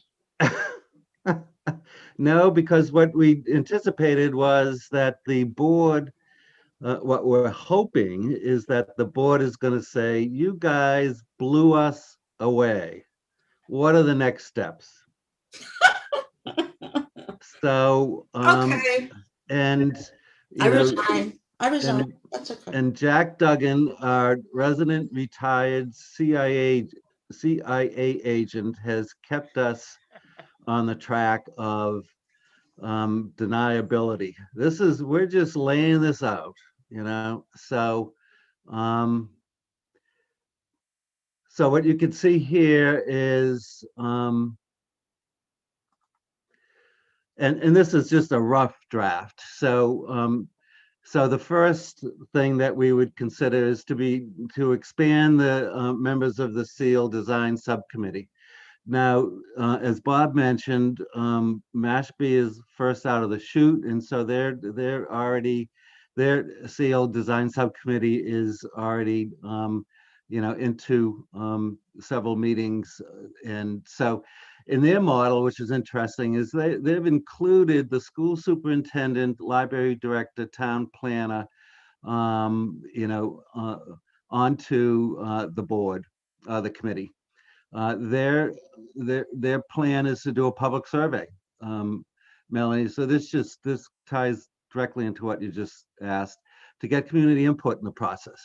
No, because what we anticipated was that the board, what we're hoping is that the board is going to say, you guys blew us away. What are the next steps? So, Okay. and I resign. That's okay. And Jack Duggan, our resident retired CIA agent, has kept us on the track of deniability. We're just laying this out, So, so what you can see here is, and this is just a rough draft. So, so the first thing that we would consider is to expand the members of the SEAL Design Subcommittee. Now, as Bob mentioned, Mashpee is first out of the chute, and so their SEAL Design Subcommittee is already into several meetings, and so in their model, which is interesting, is they've included the school superintendent, library director, town planner, onto the board, the committee. Their plan is to do a public survey, Melanie. So this ties directly into what you just asked, to get community input in the process.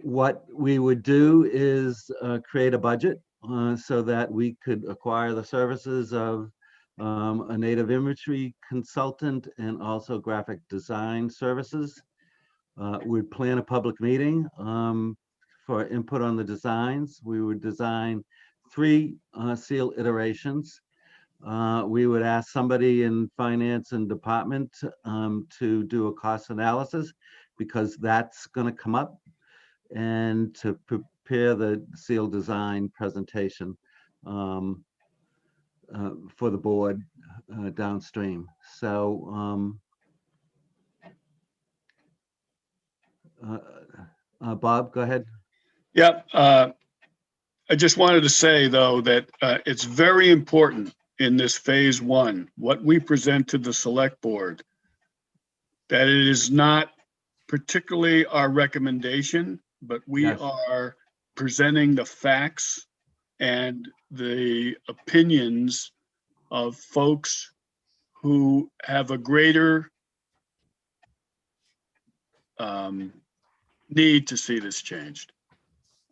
What we would do is create a budget so that we could acquire the services of a native imagery consultant and also graphic design services. We'd plan a public meeting for input on the designs. We would design 3 seal iterations. We would ask somebody in finance and department to do a cost analysis, because that's going to come up, and to prepare the seal design presentation for the board downstream. So Bob, go ahead. Yeah, I just wanted to say, though, that it's very important in this phase 1, what we present to the select board, that it is not particularly our recommendation, but we Yes. are presenting the facts and the opinions of folks who have a greater need to see this changed.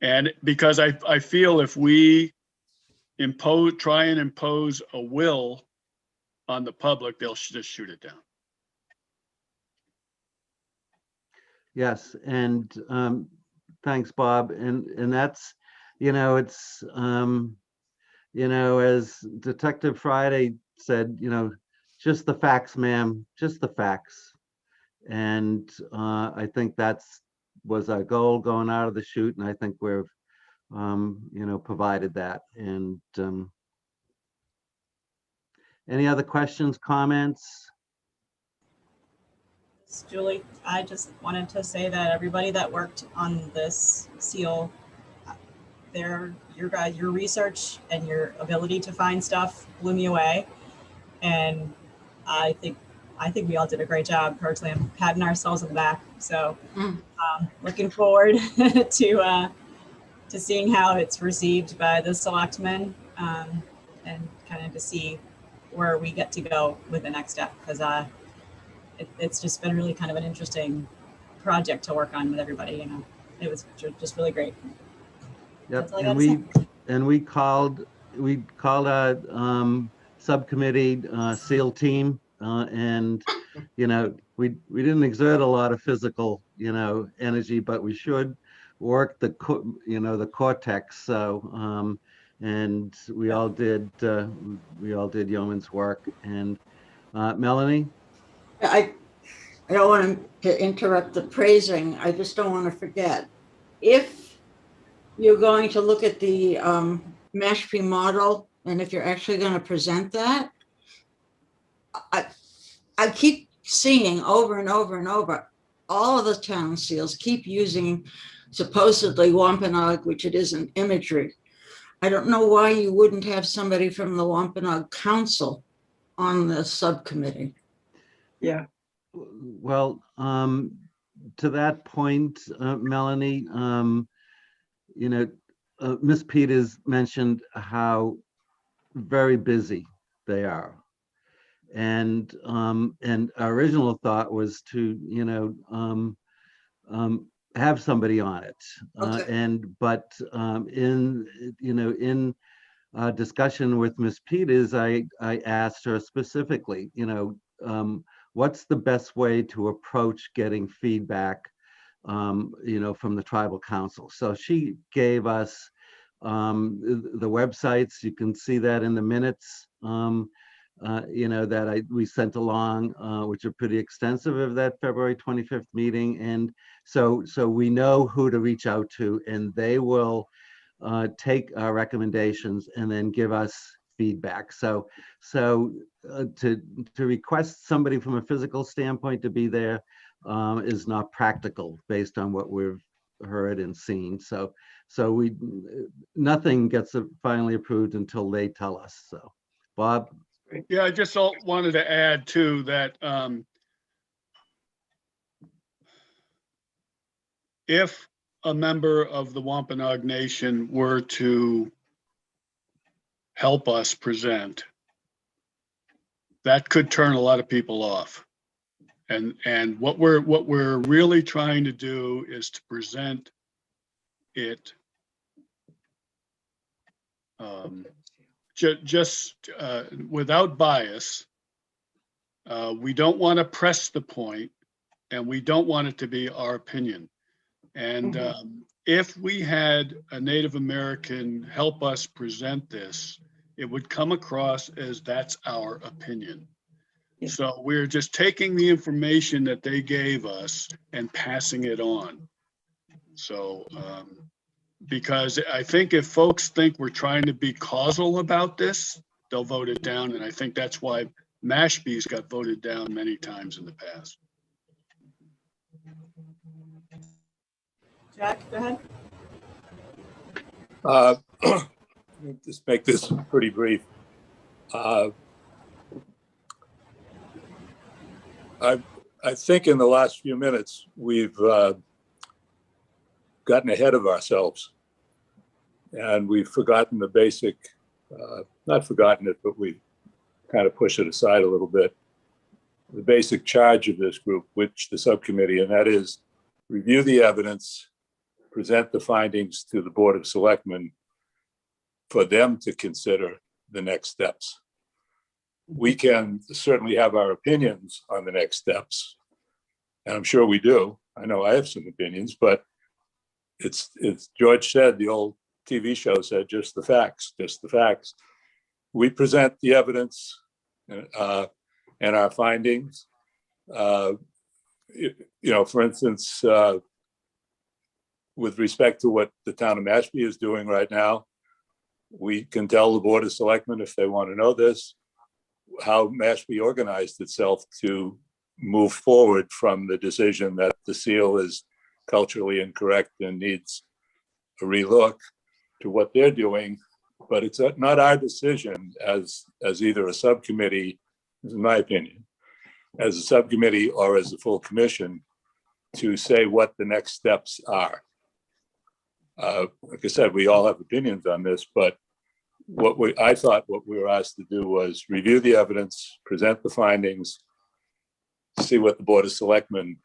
And because I feel if we try and impose a will on the public, they'll just shoot it down. Yes, and thanks, Bob. And that's, it's, as Detective Friday said, just the facts, ma'am, just the facts. And I think was our goal going out of the chute, and I think we've, provided that. And any other questions, comments? Julie, I just wanted to say that everybody that worked on this seal, your research and your ability to find stuff blew me away. And I think we all did a great job. Personally, I'm patting ourselves on the back. So looking forward to seeing how it's received by the selectmen, and kind of to see where we get to go with the next step, because it's just been really kind of an interesting project to work on with everybody. It was just really great. Yep, That's all I gotta say. and we called a subcommittee SEAL team, and we didn't exert a lot of physical energy, but we should work the cortex. So and we all did yeoman's work. And Melanie. I don't want to interrupt the praising. I just don't want to forget. If you're going to look at the Mashpee model, and if you're actually going to present that, I keep seeing over and over and over, all of the town seals keep using supposedly Wampanoag, which it isn't, imagery. I don't know why you wouldn't have somebody from the Wampanoag Council on the subcommittee. Yeah. Well, to that point, Melanie, Miss Peters mentioned how very busy they are. And our original thought was to, have somebody on it. Okay. But in discussion with Miss Peters, I asked her specifically, what's the best way to approach getting feedback, from the tribal council? So she gave us the websites. You can see that in the minutes, that we sent along, which are pretty extensive, of that February 25th meeting. And so we know who to reach out to, and they will take our recommendations and then give us feedback. So to request somebody from a physical standpoint to be there is not practical based on what we've heard and seen. So So nothing gets finally approved until they tell us. So, Bob? Yeah, I just wanted to add too that if a member of the Wampanoag Nation were to help us present, that could turn a lot of people off. And what we're really trying to do is to present it just without bias. We don't want to press the point, and we don't want it to be our opinion. And if we had a Native American help us present this, it would come across as that's our opinion. Yeah. So we're just taking the information that they gave us and passing it on. So, because I think if folks think we're trying to be causal about this, they'll vote it down. And I think that's why Mashpee's got voted down many times in the past. Jack, go ahead. Just make this pretty brief. I think in the last few minutes, we've gotten ahead of ourselves, and we've forgotten the basic, not forgotten it, but we kind of push it aside a little bit. The basic charge of this group, which the subcommittee, and that is review the evidence, present the findings to the Board of Selectmen for them to consider the next steps. We can certainly have our opinions on the next steps, and I'm sure we do. I know I have some opinions, but it's George said, the old TV show said, just the facts, just the facts. We present the evidence and our findings. You know, for instance, with respect to what the town of Mashpee is doing right now, we can tell the Board of Selectmen, if they want to know this, how Mashpee organized itself to move forward from the decision that the seal is culturally incorrect and needs a relook, to what they're doing. But it's not our decision as either a subcommittee, in my opinion, as a subcommittee or as a full commission, to say what the next steps are. Like I said, we all have opinions on this, but I thought what we were asked to do was review the evidence, present the findings, see what the Board of Selectmen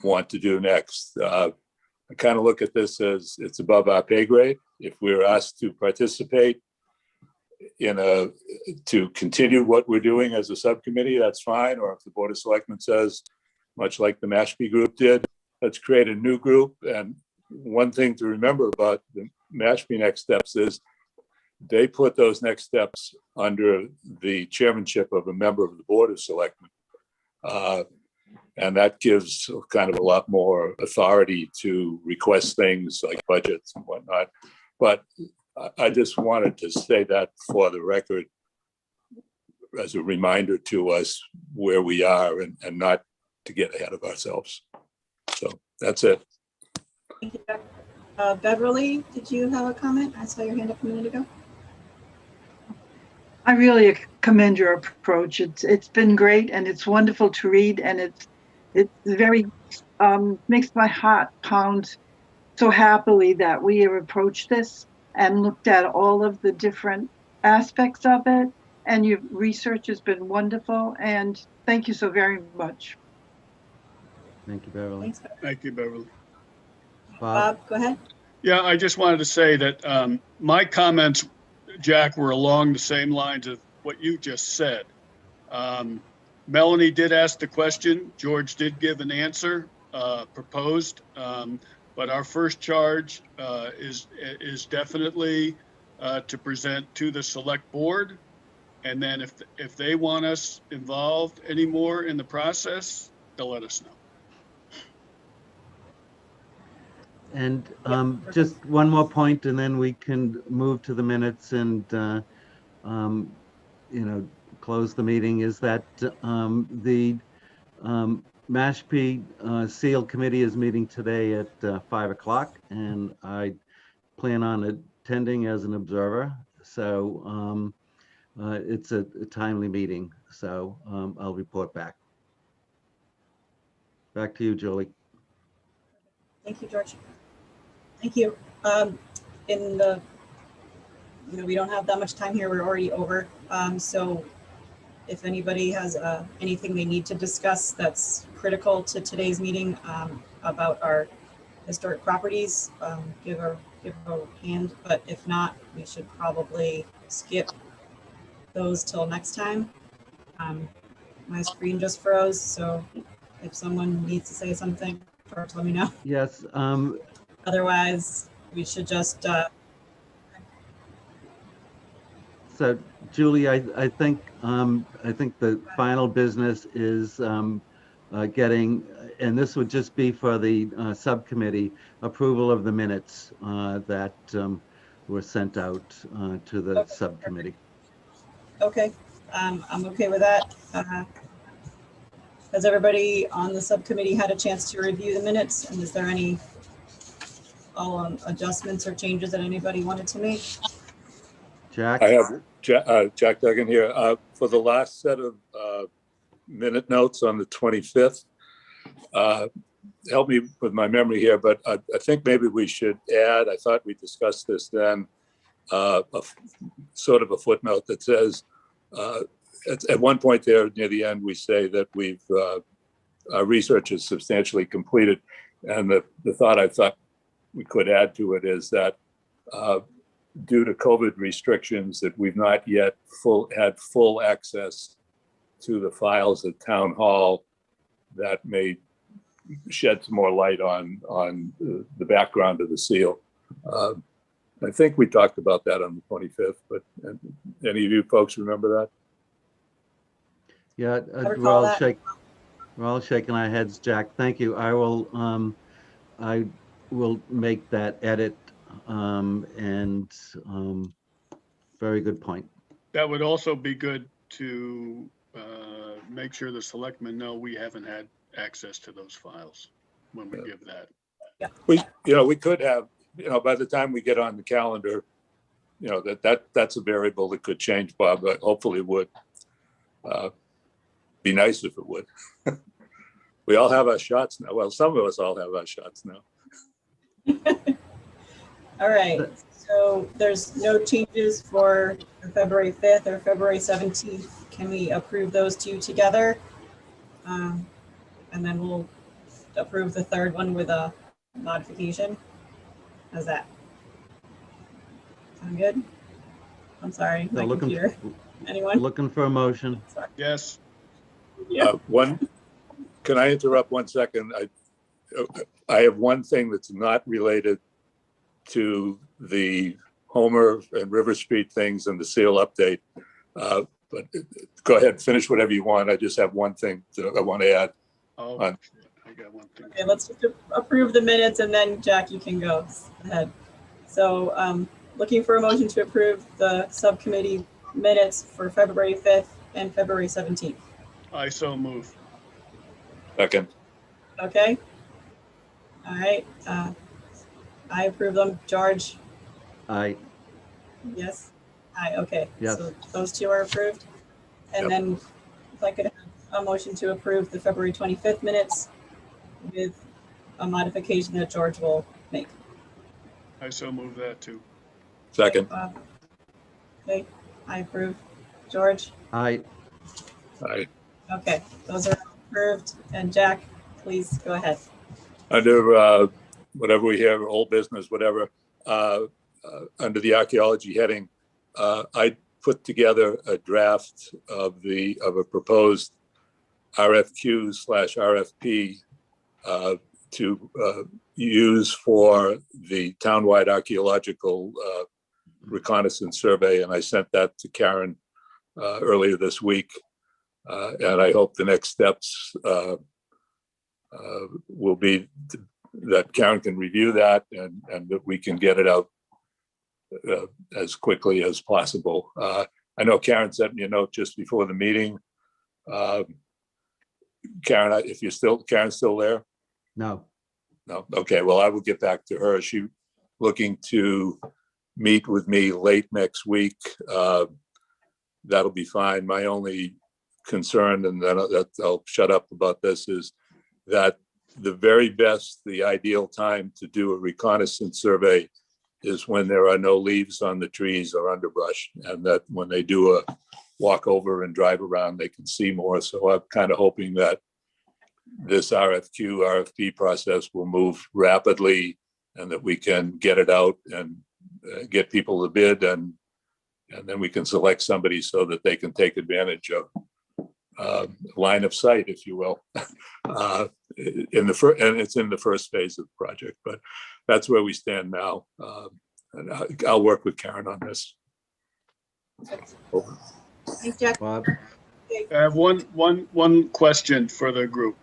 want to do next. I kind of look at this as it's above our pay grade. If we're asked to participate to continue what we're doing as a subcommittee, that's fine. Or if the Board of Selectmen says, much like the Mashpee group did, let's create a new group. And one thing to remember about the Mashpee Next Steps is they put those next steps under the chairmanship of a member of the Board of Selectmen. And that gives kind of a lot more authority to request things like budgets and whatnot. But I just wanted to say that for the record as a reminder to us where we are and not to get ahead of ourselves. So that's it. Thank you, Jack. Beverly, did you have a comment? I saw your hand up a minute ago. I really commend your approach. It's been great, and it's wonderful to read, and it's very makes my heart pound so happily that we have approached this and looked at all of the different aspects of it. And your research has been wonderful, and thank you so very much. Thank you, Beverly. Thanks, Beverly. Thank you, Beverly. Bob? Bob, go ahead. Yeah, I just wanted to say that my comments, Jack, were along the same lines of what you just said. Melanie did ask the question. George did give an answer proposed, but our first charge is definitely to present to the select board. And then if they want us involved anymore in the process, they'll let us know. And just one more point, and then we can move to the minutes and, close the meeting, is that the Mashpee Seal Committee is meeting today at 5 o'clock. And I plan on attending as an observer. So it's a timely meeting. So I'll report back. Back to you, Julie. Thank you, George. Thank you. In the, we don't have that much time here. We're already over. So if anybody has anything they need to discuss that's critical to today's meeting about our historic properties, give a hand. But if not, we should probably skip those till next time. My screen just froze, so if someone needs to say something, first let me know. Yes. Otherwise, we should just. So, Julie, I think the final business is getting, and this would just be for the subcommittee, approval of the minutes that were sent out to the Okay. subcommittee. Okay, I'm okay with that. Has everybody on the subcommittee had a chance to review the minutes? And is there any adjustments or changes that anybody wanted to make? Jack? I have Jack Duggan here. For the last set of minute notes on the 25th, help me with my memory here, but I think maybe we should add, I thought we discussed this then, sort of a footnote that says, at one point there near the end, we say that our research is substantially completed. And the thought I thought we could add to it is that due to COVID restrictions, that we've not yet had full access to the files at Town Hall that may shed some more light on the background of the seal. I think we talked about that on the 25th, but any of you folks remember that? Yeah, we're all shaking our heads, Jack. Thank you. I will make that edit, and very good point. That would also be good to make sure the selectmen know we haven't had access to those files when we give that. Yeah. We could have, by the time we get on the calendar, that's a variable that could change, Bob, but hopefully it would. Be nice if it would. We all have our shots now. Well, some of us all have our shots now. All right, so there's no changes for February 5th or February 17th. Can we approve those two together? And then we'll approve the third one with a modification. How's that? Sound good? I'm sorry, my computer. Anyone? Looking for a motion. Sorry. Yes. Yeah. Can I interrupt 1 second? I have one thing that's not related to the Homer and River Street things and the seal update. But go ahead, finish whatever you want. I just have one thing that I want to add. Oh, I got one thing. Okay, let's just approve the minutes and then Jack, you can go ahead. So looking for a motion to approve the subcommittee minutes for February 5th and February 17th. I so move. Second. Okay. All right. I approve them. George? Aye. Yes. Aye. Okay. Yes. So those two are approved. And then if I could have a motion to approve the February 25th minutes with a modification that George will make. I so move that too. Second. Okay. I approve. George? Aye. Aye. Okay. Those are approved. And Jack, please go ahead. Under whatever we have, old business, whatever, under the archaeology heading, I put together a draft of a proposed RFQ/RFP to use for the townwide archaeological reconnaissance survey, and I sent that to Karen earlier this week. And I hope the next steps will be that Karen can review that and that we can get it out as quickly as possible. I know Karen sent me a note just before the meeting. Karen, Karen's still there? No. No. Okay. Well, I will get back to her. She looking to meet with me late next week, that'll be fine. My only concern, and then I'll shut up about this, is that the very best, the ideal time to do a reconnaissance survey is when there are no leaves on the trees or underbrush, and that when they do a walk over and drive around, they can see more. So I'm kind of hoping that this RFP process will move rapidly, and that we can get it out and get people to bid, and then we can select somebody so that they can take advantage of line of sight, if you will, and it's in the first phase of the project. But that's where we stand now, and I'll work with Karen on this. Over. Thanks, Jack. Bob? I have one question for the group.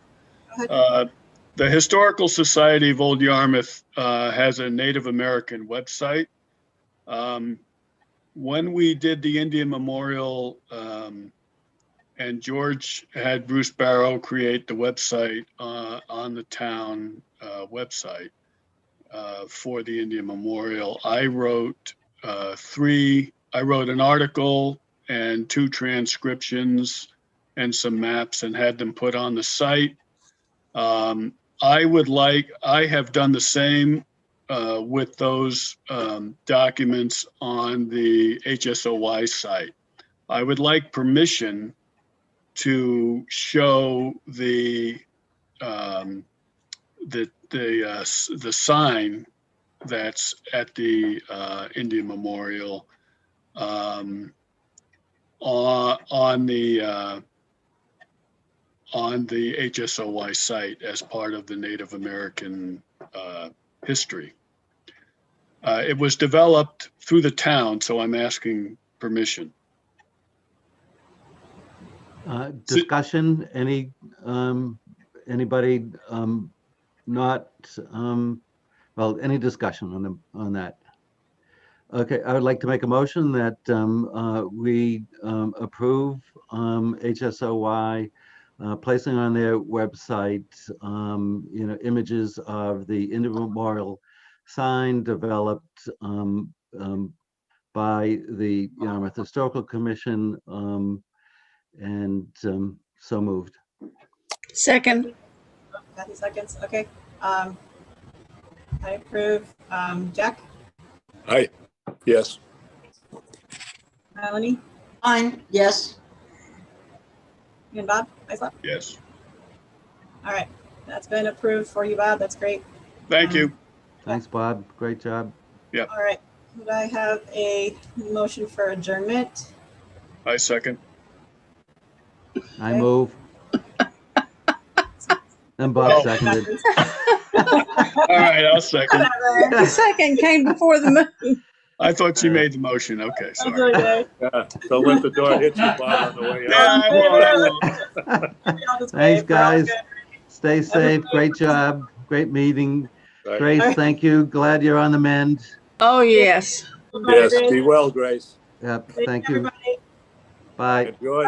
The Historical Society of Old Yarmouth has a Native American website. When we did the Indian Memorial, and George had Bruce Barrow create the website on the town website for the Indian Memorial, I wrote an article and 2 transcriptions and some maps and had them put on the site. I have done the same with those documents on the HSOY site. I would like permission to show the sign that's at the Indian Memorial on the HSOY site as part of the Native American history. It was developed through the town, so I'm asking permission. Discussion, anybody not, well, any discussion on that? Okay, I would like to make a motion that we approve HSOY placing on their website, images of the Indian Memorial sign developed by the Yarmouth Historical Commission, and so moved. Second. Kathy seconds. Okay. I approve. Jack? Aye. Yes. Melanie? Fine, yes. And Bob? Islop? Yes. All right. That's been approved for you, Bob. That's great. Thank you. Thanks, Bob. Great job. Yeah. All right. Could I have a motion for adjournment? I second. I Okay. move. And Bob Oh. seconded. All right, I'll second. The second came before the move. I thought she made the motion. Okay, That's sorry. okay. Don't let the door hit you, Bob, on the way Yeah, out. I won't. I'll just Thanks, wave. We're all guys. good. Stay safe. Great job. Great meeting. Right. Grace, thank you. Glad you're on the mend. Oh, yes. Yes, be well, Grace. Yep, Thank thank you. everybody. Bye. Enjoy.